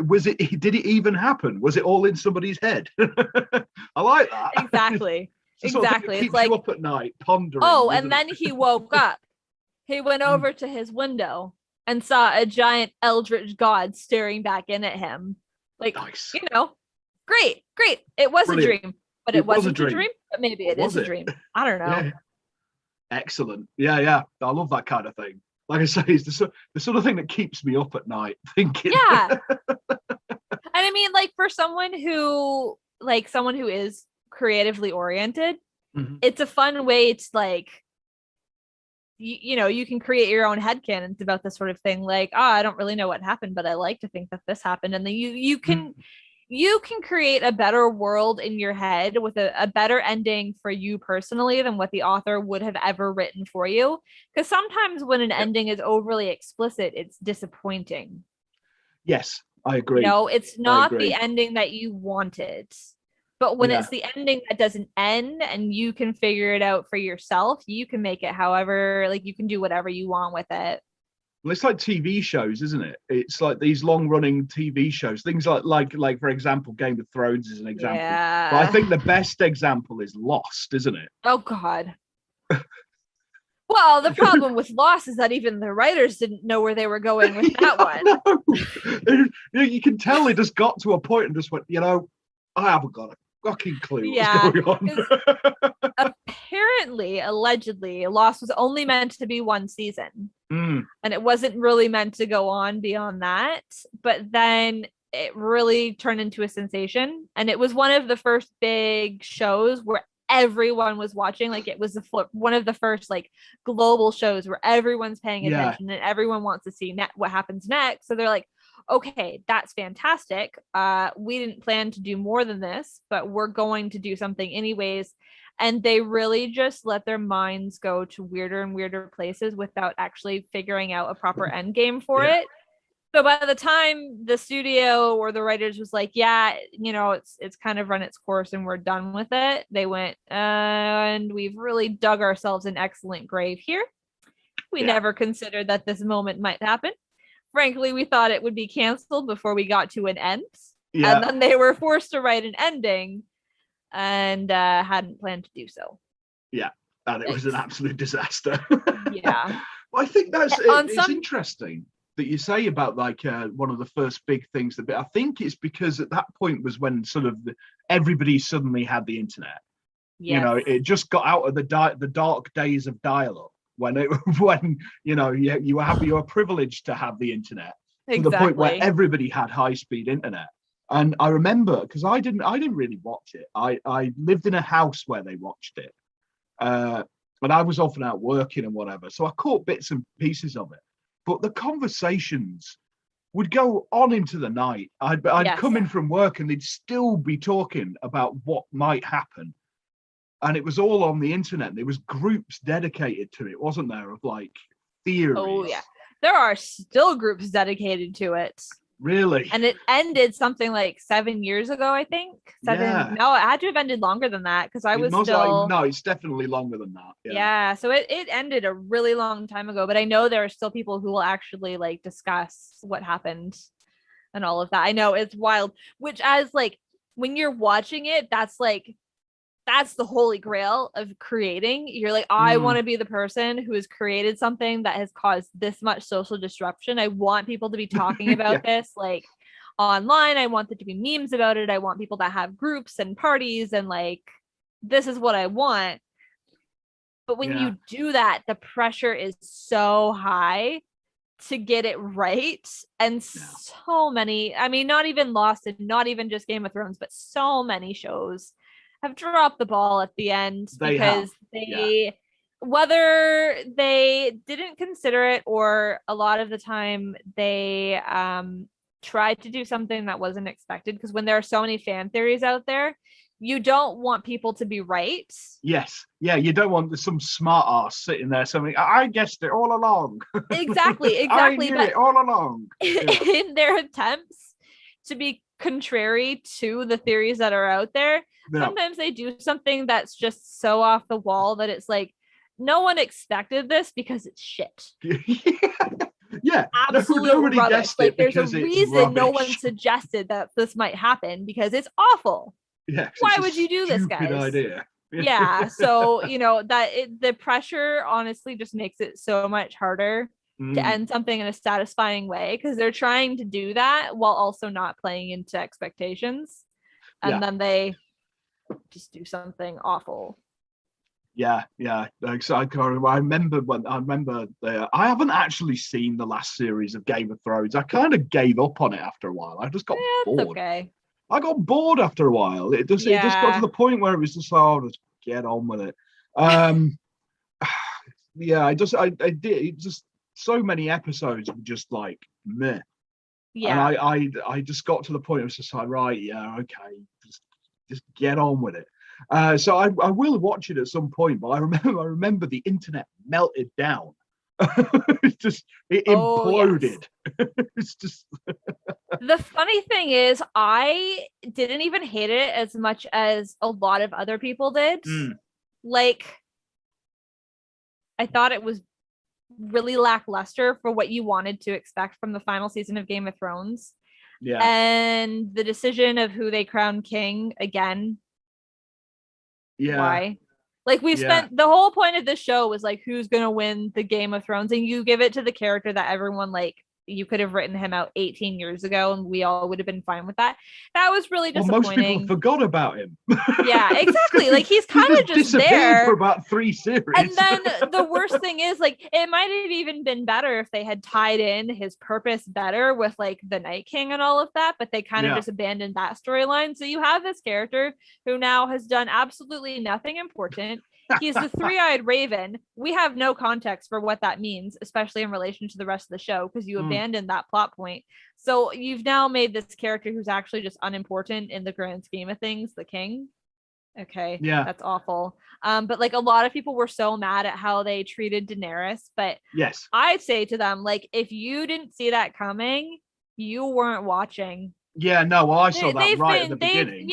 Did it even happen? Was it all in somebody's head? I like that. Exactly. It's Exactly. Keeps you up at night pondering. Oh, and then he woke up. He went over to his window and saw a giant eldritch god staring back in at him. Like, nice. Great. It was Brilliant. A dream, but it wasn't a dream. But maybe it is a dream. I don't know. Yeah. Excellent. Yeah. I love that kind of thing. Like I say, it's the sort of thing that keeps me up at night thinking. Yeah. And I mean, like for someone who is creatively oriented, it's a fun way to like, you can create your own headcanons about this sort of thing. Like, I don't really know what happened, but I like to think that this happened. And then you can create a better world in your head with a better ending for you personally than what the author would have ever written for you. Because sometimes when an ending is overly explicit, it's disappointing. Yes, I agree. It's not the ending that you wanted. But when it's the ending that doesn't end and you can figure it out for yourself, you can make it however, like you can do whatever you want with it. Well, it's like TV shows, isn't it? It's like these long-running TV shows, things like for example, Game of Thrones is an example. Yeah. But I think the best example is Lost, isn't it? Oh God. Well, the problem with Lost is that even the writers didn't know where they were going with that one. You can tell they just got to a point and just went, I haven't got a fucking clue what's going on. Apparently, allegedly, Lost was only meant to be one season. And it wasn't really meant to go on beyond that. But then it really turned into a sensation. And it was one of the first big shows where everyone was watching. Like it was one of the first like global shows where everyone's paying attention and everyone wants to see what happens next. So they're like, okay, that's fantastic. We didn't plan to do more than this, but we're going to do something anyways. And they really just let their minds go to weirder and weirder places without actually figuring out a proper end game for it. So by the time the studio or the writers was like, it's kind of run its course and we're done with it, they went, and we've really dug ourselves an excellent grave here. We never considered that this moment might happen. Frankly, we thought it would be canceled before we got to an end. And then they were forced to write an ending and hadn't planned to do so. Yeah, and it was an absolute disaster. Yeah. Well, I think it's interesting that you say about like one of the first big things that I think it's because at that point was when sort of everybody suddenly had the internet. It just got out of the dark days of dial-up when you were privileged to have the internet to the point where everybody had high-speed internet. And I remember because I didn't really watch it. I lived in a house where they watched it, and I was often out working and whatever, so I caught bits and pieces of it. But the conversations would go on into the night. I'd come in from work and they'd still be talking about what might happen. And it was all on the internet. There was groups dedicated to it, wasn't there, of like theories? Oh, yeah. There are still groups dedicated to it. Really? And it ended something like 7 years ago, I think. No, it had to have ended longer than that because I was still... No, it's definitely longer than that. Yeah, so it ended a really long time ago, but I know there are still people who will actually like discuss what happened and all of that. I know it's wild, which as like when you're watching it, that's the holy grail of creating. You're like, I want to be the person who has created something that has caused this much social disruption. I want people to be talking about this like online. I want there to be memes about it. I want people to have groups and parties and like, this is what I want. But when you do that, the pressure is so high to get it right. And so many, I mean, not even Lost and not even just Game of Thrones, but so many shows have dropped the ball at the end because they whether they didn't consider it or a lot of the time they tried to do something that wasn't expected, because when there are so many fan theories out there, you don't want people to be right. Yes. Yeah, you don't want some smart ass sitting there saying, I guessed it all along. Exactly. I knew it all along. In their attempts to be contrary to the theories that are out there, sometimes they do something that's just so off the wall that it's like, no one expected this because it's shit. Yeah, absolute rubbish. Like, there's a reason no one rubbish. suggested that this might happen, because it's awful. Yeah, why would you do this, guys? Idea. Yeah, so the pressure honestly just makes it so much harder to end something in a satisfying way, because they're trying to do that while also not playing into expectations, and then they just do something awful. Yeah. Like, so I remember I haven't actually seen the last series of Game of Thrones. I kind of gave up on it after a while. I just got bored. Okay. I got bored after a while. It just got to the point where it was just like, oh, just get on with it. I did. It just so many episodes were just like meh. Yeah. And I just got to the point. It was just like, right, yeah, okay, just get on with it. So I will watch it at some point, but I remember the internet melted down. it imploded. Yes. It's just the funny thing is, I didn't even hate it as much as a lot of other people did. Like, I thought it was really lackluster for what you wanted to expect from the final season of Game of Thrones. Yeah. And the decision of who they crown king again. Yeah. Why? Like, we've spent the whole point of this show was like, who's gonna win the Game of Thrones, and you give it to the character that everyone, like, you could have written him out 18 years ago and we all would have been fine with that. That was really disappointing. Most people forgot about him. Yeah, exactly. Like, he's kind of just there for about 3 series. And then the worst thing is, like, it might have even been better if they had tied in his purpose better with, like, the Night King and all of that, but they kind of just abandoned that storyline. So you have this character who now has done absolutely nothing important. He's the three-eyed raven. We have no context for what that means, especially in relation to the rest of the show, because you abandoned that plot point. So you've now made this character who's actually just unimportant in the grand scheme of things the king. Okay, that's awful. But, like, a lot of people were so mad at how they treated Daenerys, but yes, I'd say to them, like, if you didn't see that coming, you weren't watching. Yeah, no, well, I saw that right at the beginning.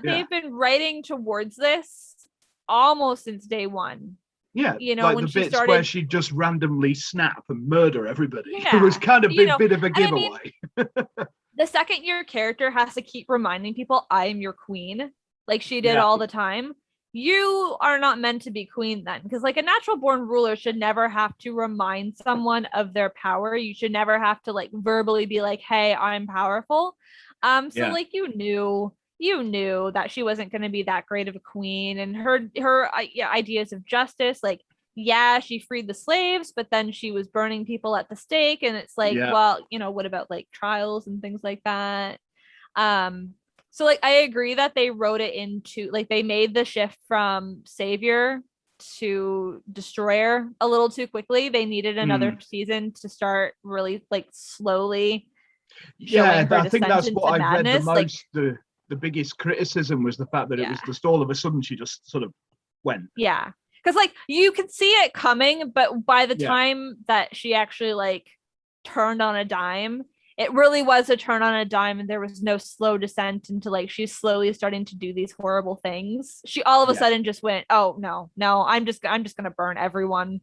They've been writing towards this almost since day one. Yeah, like when the bits where she just randomly snap and murder everybody. Yeah, it was kind of a bit of a giveaway. The second your character has to keep reminding people, I am your queen, like she did all the time, you are not meant to be queen then, because, like, a natural born ruler should never have to remind someone of their power. You should never have to, like, verbally be like, hey, I'm powerful. Like, you knew that she wasn't going to be that great of a queen, and her ideas of justice, like, she freed the slaves, but then she was burning people at the stake, and it's like, well, what about, like, trials and things like that? So, like, I agree that they wrote it into, like, they made the shift from savior to destroyer a little too quickly. They needed another season to start really, like, slowly showing her I think that's what I read the most. Like, the biggest criticism was the fact that it was just all of a sudden she just sort of went. Yeah, because, like, you could see it coming, but by the time that she actually, like, turned on a dime, it really was a turn on a dime, and there was no slow descent into, like, she's slowly starting to do these horrible things. She all of a sudden just went, oh no, I'm just gonna burn everyone,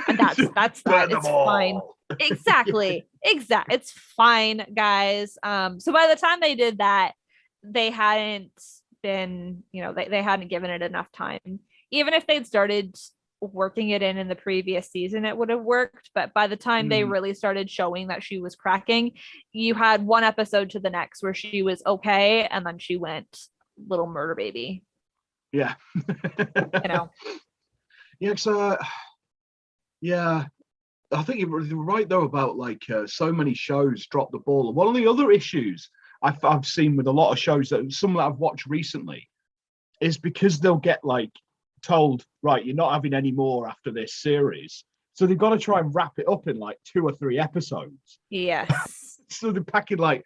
and that's that. It's fine. Exactly. It's fine, guys. So by the time they did that, they hadn't been, they hadn't given it enough time. Even if they'd started working it in the previous season, it would have worked. But by the time they really started showing that she was cracking, you had one episode to the next where she was okay, and then she went little murder baby. Yeah. Yeah, so yeah, I think you're right though about like so many shows drop the ball. And one of the other issues I've seen with a lot of shows that some that I've watched recently is because they'll get like told, right, you're not having any more after this series. So they've got to try and wrap it up in like 2 or 3 episodes. Yes. So they're packing like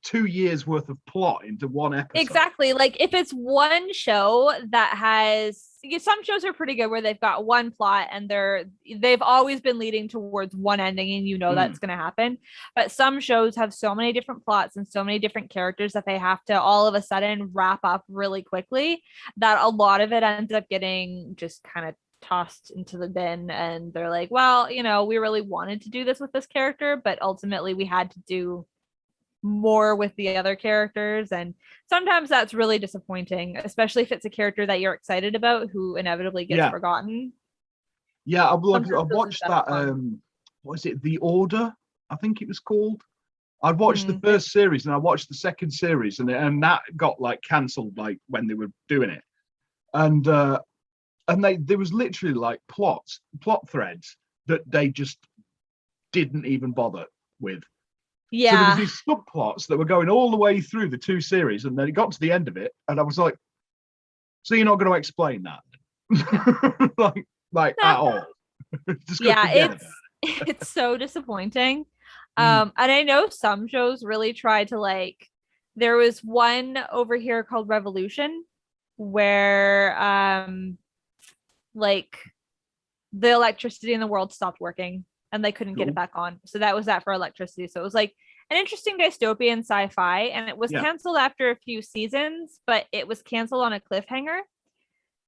2 years worth of plot into one episode. Exactly. Like if it's one show that has some shows are pretty good where they've got one plot and they've always been leading towards one ending and that's going to happen. But some shows have so many different plots and so many different characters that they have to all of a sudden wrap up really quickly that a lot of it ends up getting just kind of tossed into the bin, and they're like, well, we really wanted to do this with this character, but ultimately we had to do more with the other characters, and sometimes that's really disappointing, especially if it's a character that you're excited about who inevitably gets forgotten. I've watched that what is it, The Order, I think it was called. I'd watched the first series and I watched the second series, and that got like cancelled like when they were doing it, and there was literally like plot threads that they just didn't even bother with. Yeah. So there was these subplots that were going all the way through the 2 series, and then it got to the end of it, and I was like, "So you're not going to explain that, like at all?" It's so disappointing. And I know some shows really try to like. There was one over here called Revolution, where like the electricity in the world stopped working and they couldn't get it back on. So that was that for electricity. So it was like an interesting dystopian sci-fi, and it was canceled after a few seasons, but it was canceled on a cliffhanger.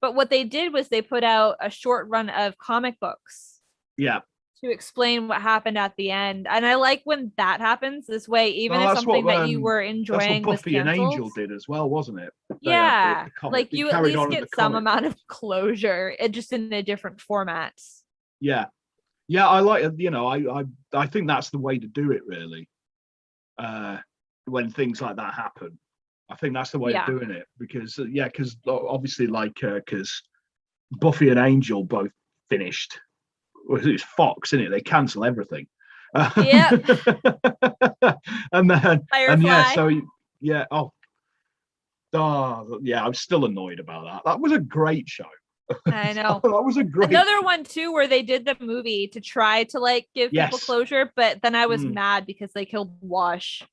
But what they did was they put out a short run of comic books. Yeah. To explain what happened at the end. And I like when that happens this way, even if something that you were enjoying that's what Buffy was and Angel did as well, wasn't it? Yeah. Like you at least get some amount of closure, just in a different format. Yeah. Yeah, I like it. I think that's the way to do it, really. When things like that happen, I think that's the way of doing it, because obviously, like, because Buffy and Angel both finished. Well, it's Fox, isn't it? They cancel everything. Yep. and then Firefly. I was still annoyed about that. That was a great show. I know. That was a great another one too, where they did the movie to try to like give people closure, but then I was mad because they killed Wash.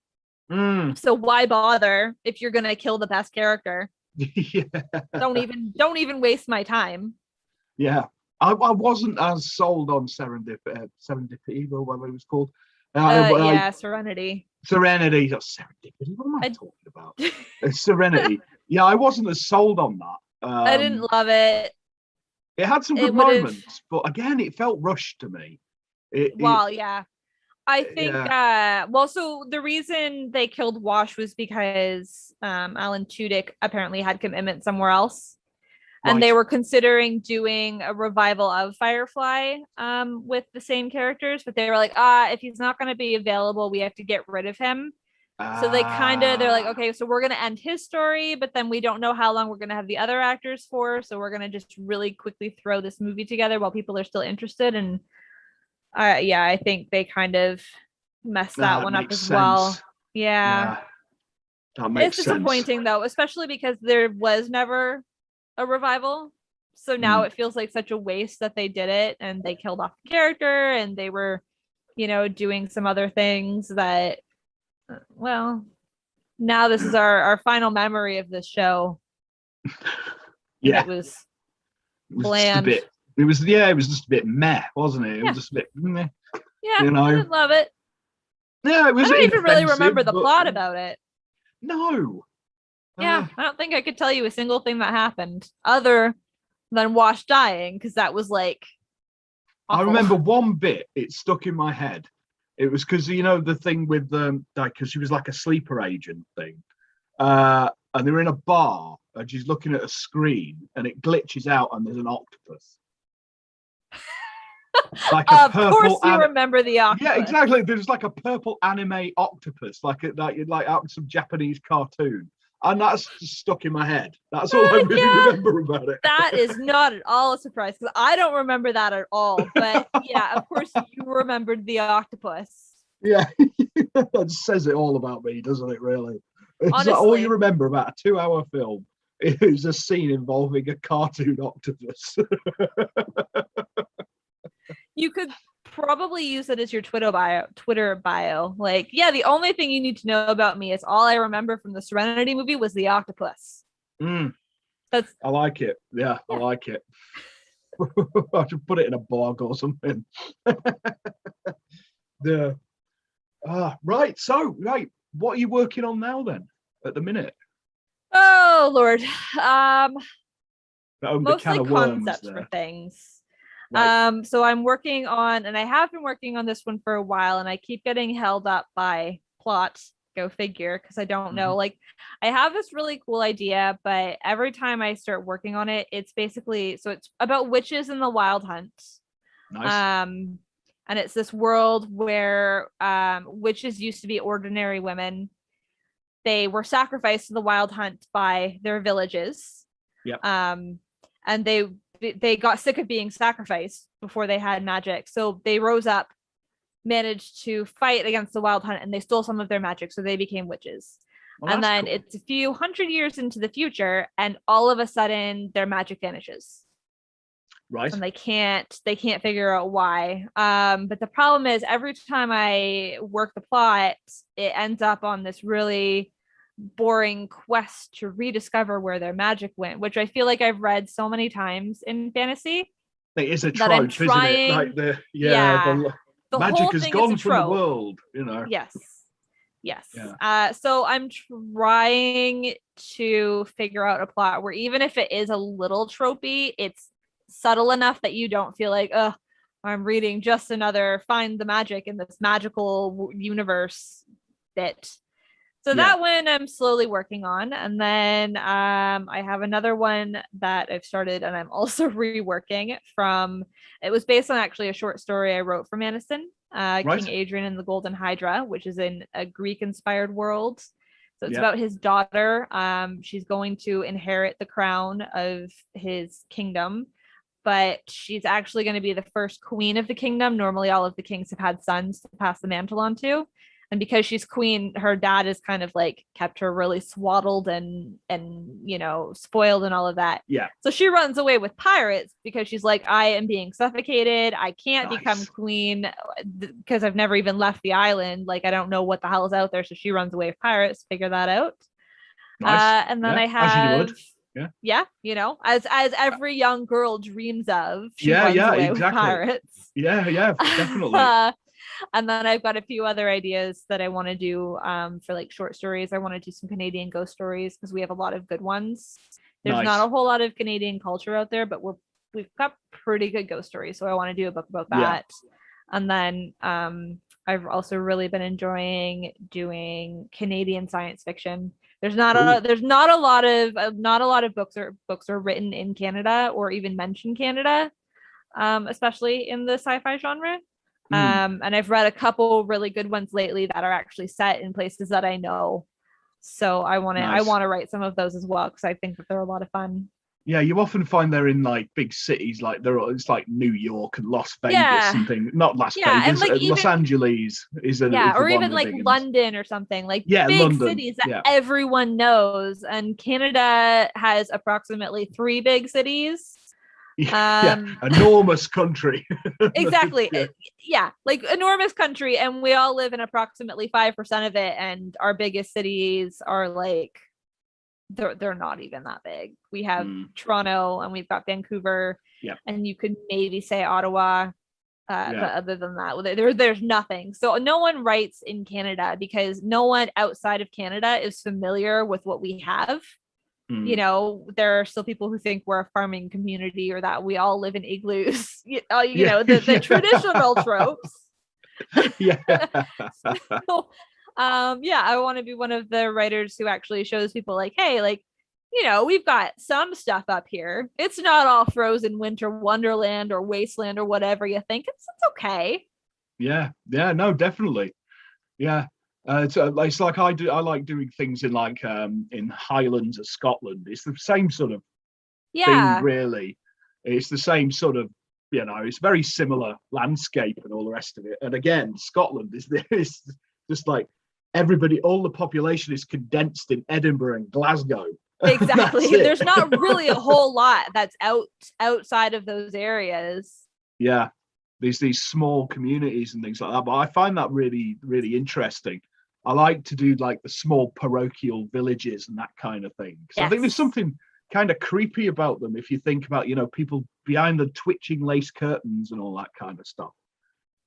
So why bother if you're gonna kill the best character? Don't even waste my time. Yeah. I wasn't as sold on Serendipity, or whatever it was called. Serenity. Serenity. Serendipity. What am I talking about? Serenity. Yeah, I wasn't as sold on that. I didn't love it. It had some good moments, but again, it felt rushed to me. I think so the reason they killed Wash was because Alan Tudyk apparently had commitment somewhere else. And they were considering doing a revival of Firefly with the same characters, but they were like, if he's not going to be available, we have to get rid of him. So they're like, okay, so we're going to end his story, but then we don't know how long we're going to have the other actors for. So we're going to just really quickly throw this movie together while people are still interested. And I think they kind of messed that one up as well. Yeah. That makes sense. It's disappointing though, especially because there was never a revival, so now it feels like such a waste that they did it and they killed off the character, and they were doing some other things that now this is our final memory of this show. It was bland. It was just a bit meh, wasn't it? It was just a bit meh. I didn't love it. Yeah, it was. I don't even really remember the plot about it. No. I don't think I could tell you a single thing that happened other than Wash dying, because that was like awful. I remember one bit, it stuck in my head. It was because the thing with because she was like a sleeper agent thing, and they were in a bar and she's looking at a screen and it glitches out and there's an octopus. Like a of course you remember the octopus. Yeah, exactly. There's like a purple anime octopus, like out of some Japanese cartoon. and that's just stuck in my head. That's all I really remember about it. That is not at all a surprise because I don't remember that at all. But yeah, of course you remembered the octopus. Yeah, that says it all about me, doesn't it? Really, it's Honestly, like all you remember about a 2-hour film is a scene involving a cartoon octopus. you could probably use it as your Twitter bio. Like, yeah, the only thing you need to know about me is all I remember from the Serenity movie was the octopus. That's I like it. Yeah, I like it. I should put it in a blog or something. Right. So, right, what are you working on now then? At the minute? Oh Lord, mostly concepts for things. Right. So I'm working on, and I have been working on this one for a while, and I keep getting held up by plot. Go figure, because I don't know. Like, I have this really cool idea, but every time I start working on it, it's basically it's about witches in the Wild Hunt. Nice. And it's this world where witches used to be ordinary women. They were sacrificed to the Wild Hunt by their villages. Yep. And they got sick of being sacrificed before they had magic, so they rose up, managed to fight against the Wild Hunt, and they stole some of their magic, so they became witches. Well, and then cool. It's a few hundred years into the future, and all of a sudden their magic vanishes. Right. And they can't figure out why. But the problem is every time I work the plot, it ends up on this really boring quest to rediscover where their magic went, which I feel like I've read so many times in fantasy. It is a trope, isn't it? Like the magic has gone from the world, you know. Yes. Yeah. So I'm trying to figure out a plot where even if it is a little tropey, it's subtle enough that you don't feel like, oh, I'm reading just another find the magic in this magical universe bit. So that one I'm slowly working on. And then I have another one that I've started and I'm also reworking from, it was based on actually a short story I wrote for Madison, King Adrian and the Golden Hydra, which is in a Greek inspired world. So it's about his daughter. She's going to inherit the crown of his kingdom, but she's actually going to be the first queen of the kingdom. Normally all of the kings have had sons to pass the mantle on to. And because she's queen, her dad has kind of like kept her really swaddled and you know, spoiled and all of that. Yeah. So she runs away with pirates because she's like, I am being suffocated. I can't become queen because I've never even left the island. Like, I don't know what the hell is out there. So she runs away with pirates to figure that out. Nice. And then I have, you know, as every young girl dreams of. She runs away with pirates. Yeah, definitely. And then I've got a few other ideas that I want to do for like short stories. I want to do some Canadian ghost stories because we have a lot of good ones. There's not a whole lot of Canadian culture out there, but we've got pretty good ghost stories. So I want to do a book about that. Yeah. And then I've also really been enjoying doing Canadian science fiction. There's not a lot of books are written in Canada or even mention Canada, especially in the sci-fi genre. And I've read a couple really good ones lately that are actually set in places that I know. So I want to write some of those as well because I think that they're a lot of fun. Yeah, you often find they're in like big cities, like it's like New York and Las Vegas and things. Not Las Vegas, like Los Angeles is or even like London or something. Like big London, cities that everyone knows. And Canada has approximately 3 big cities. Enormous country. Exactly. Like enormous country, and we all live in approximately 5% of it, and our biggest cities are like they're not even that big. We have Toronto and we've got Vancouver, and you could maybe say Ottawa, but other than that there's nothing. So no one writes in Canada because no one outside of Canada is familiar with what we have. You know, there are still people who think we're a farming community or that we all live in igloos, know, the traditional tropes. So, I want to be one of the writers who actually shows people like, hey, like, you know, we've got some stuff up here. It's not all frozen winter wonderland or wasteland or whatever you think. It's okay. Yeah, no, definitely. Yeah. It's like I like doing things in like in Highlands of Scotland. It's the same sort of thing, really. It's the same sort of, it's very similar landscape and all the rest of it. And again, Scotland is just like everybody, all the population is condensed in Edinburgh and Glasgow. Exactly. There's not really a whole lot that's outside of those areas. Yeah. There's these small communities and things like that. But I find that really, really interesting. I like to do like the small parochial villages and that kind of thing. So I think there's something kind of creepy about them if you think about, people behind the twitching lace curtains and all that kind of stuff.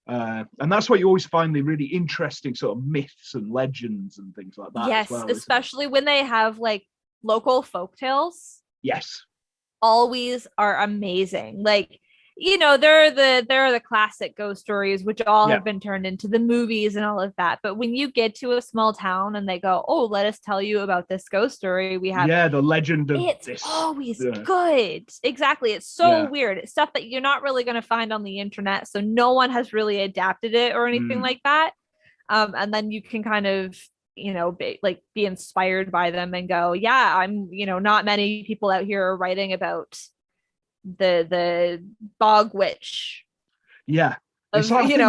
And that's why you always find the really interesting sort of myths and legends and things like that. Yes, especially when they have like local folk tales. Yes. Always are amazing. Like, there are the classic ghost stories, which all have been turned into the movies and all of that. But when you get to a small town and they go, "Oh, let us tell you about this ghost story," we have the legend of it's always good. Exactly. It's so weird. It's stuff that you're not really going to find on the internet, so no one has really adapted it or anything like that. And then you can kind of be inspired by them and go, yeah, I'm not many people out here are writing about the bog witch. It's like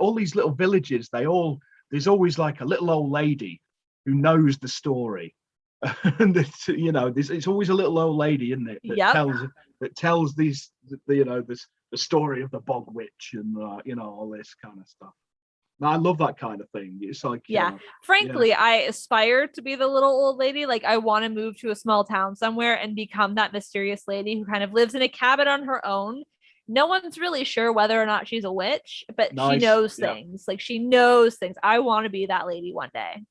all these little villages, there's always like a little old lady who knows the story. And it's always a little old lady, isn't it, that tells these the story of the bog witch and all this kind of stuff. I love that kind of thing. It's like, frankly, I aspire to be the little old lady. Like, I want to move to a small town somewhere and become that mysterious lady who kind of lives in a cabin on her own. No one's really sure whether or not she's a witch, but she knows things. Like, she knows things. I want to be that lady one day.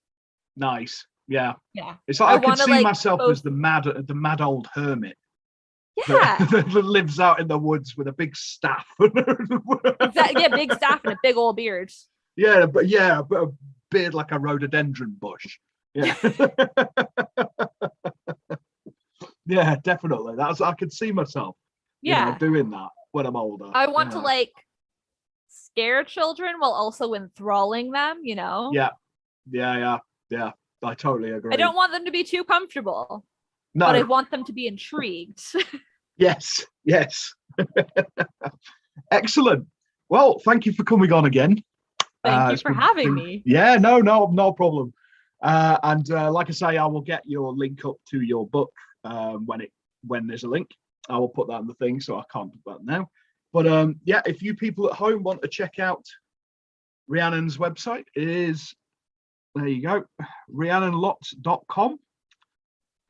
Nice. Yeah. It's like I could see myself as the mad old hermit. That lives out in the woods with a big staff. Exactly. Yeah, big staff and a big old beard. But a beard like a rhododendron bush. Yeah. Yeah, definitely. I could see myself doing that when I'm older. I want to like scare children while also enthralling them, Yeah. I totally agree. I don't want them to be too comfortable. No. But I want them to be intrigued. Yes. Excellent. Well, thank you for coming on again. Thank you for having me. Yeah, no problem. And like I say, I will get your link up to your book when there's a link. I will put that in the thing, so I can't put that now. But if you people at home want to check out Rhiannon's website, it is, there you go, rhiannonlotze.com.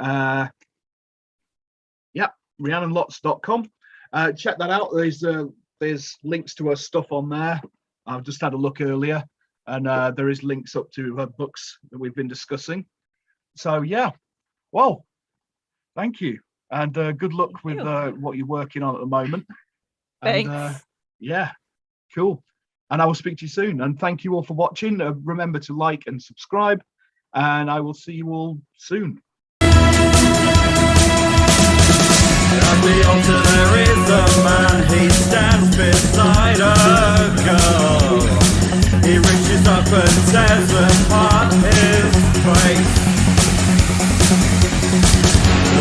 rhiannonlotze.com. Check that out. There's links to her stuff on there. I've just had a look earlier, and there is links up to her books that we've been discussing. So well, thank you, and good luck with what you're working on at the moment. Thanks. And, cool. And I will speak to you soon. And thank you all for watching. Remember to like and subscribe, and I will see you all soon. At the altar there is a man, he stands beside a girl. He reaches up and tears apart his face.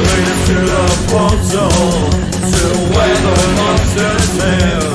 Lead us to the portal, to where the monsters live.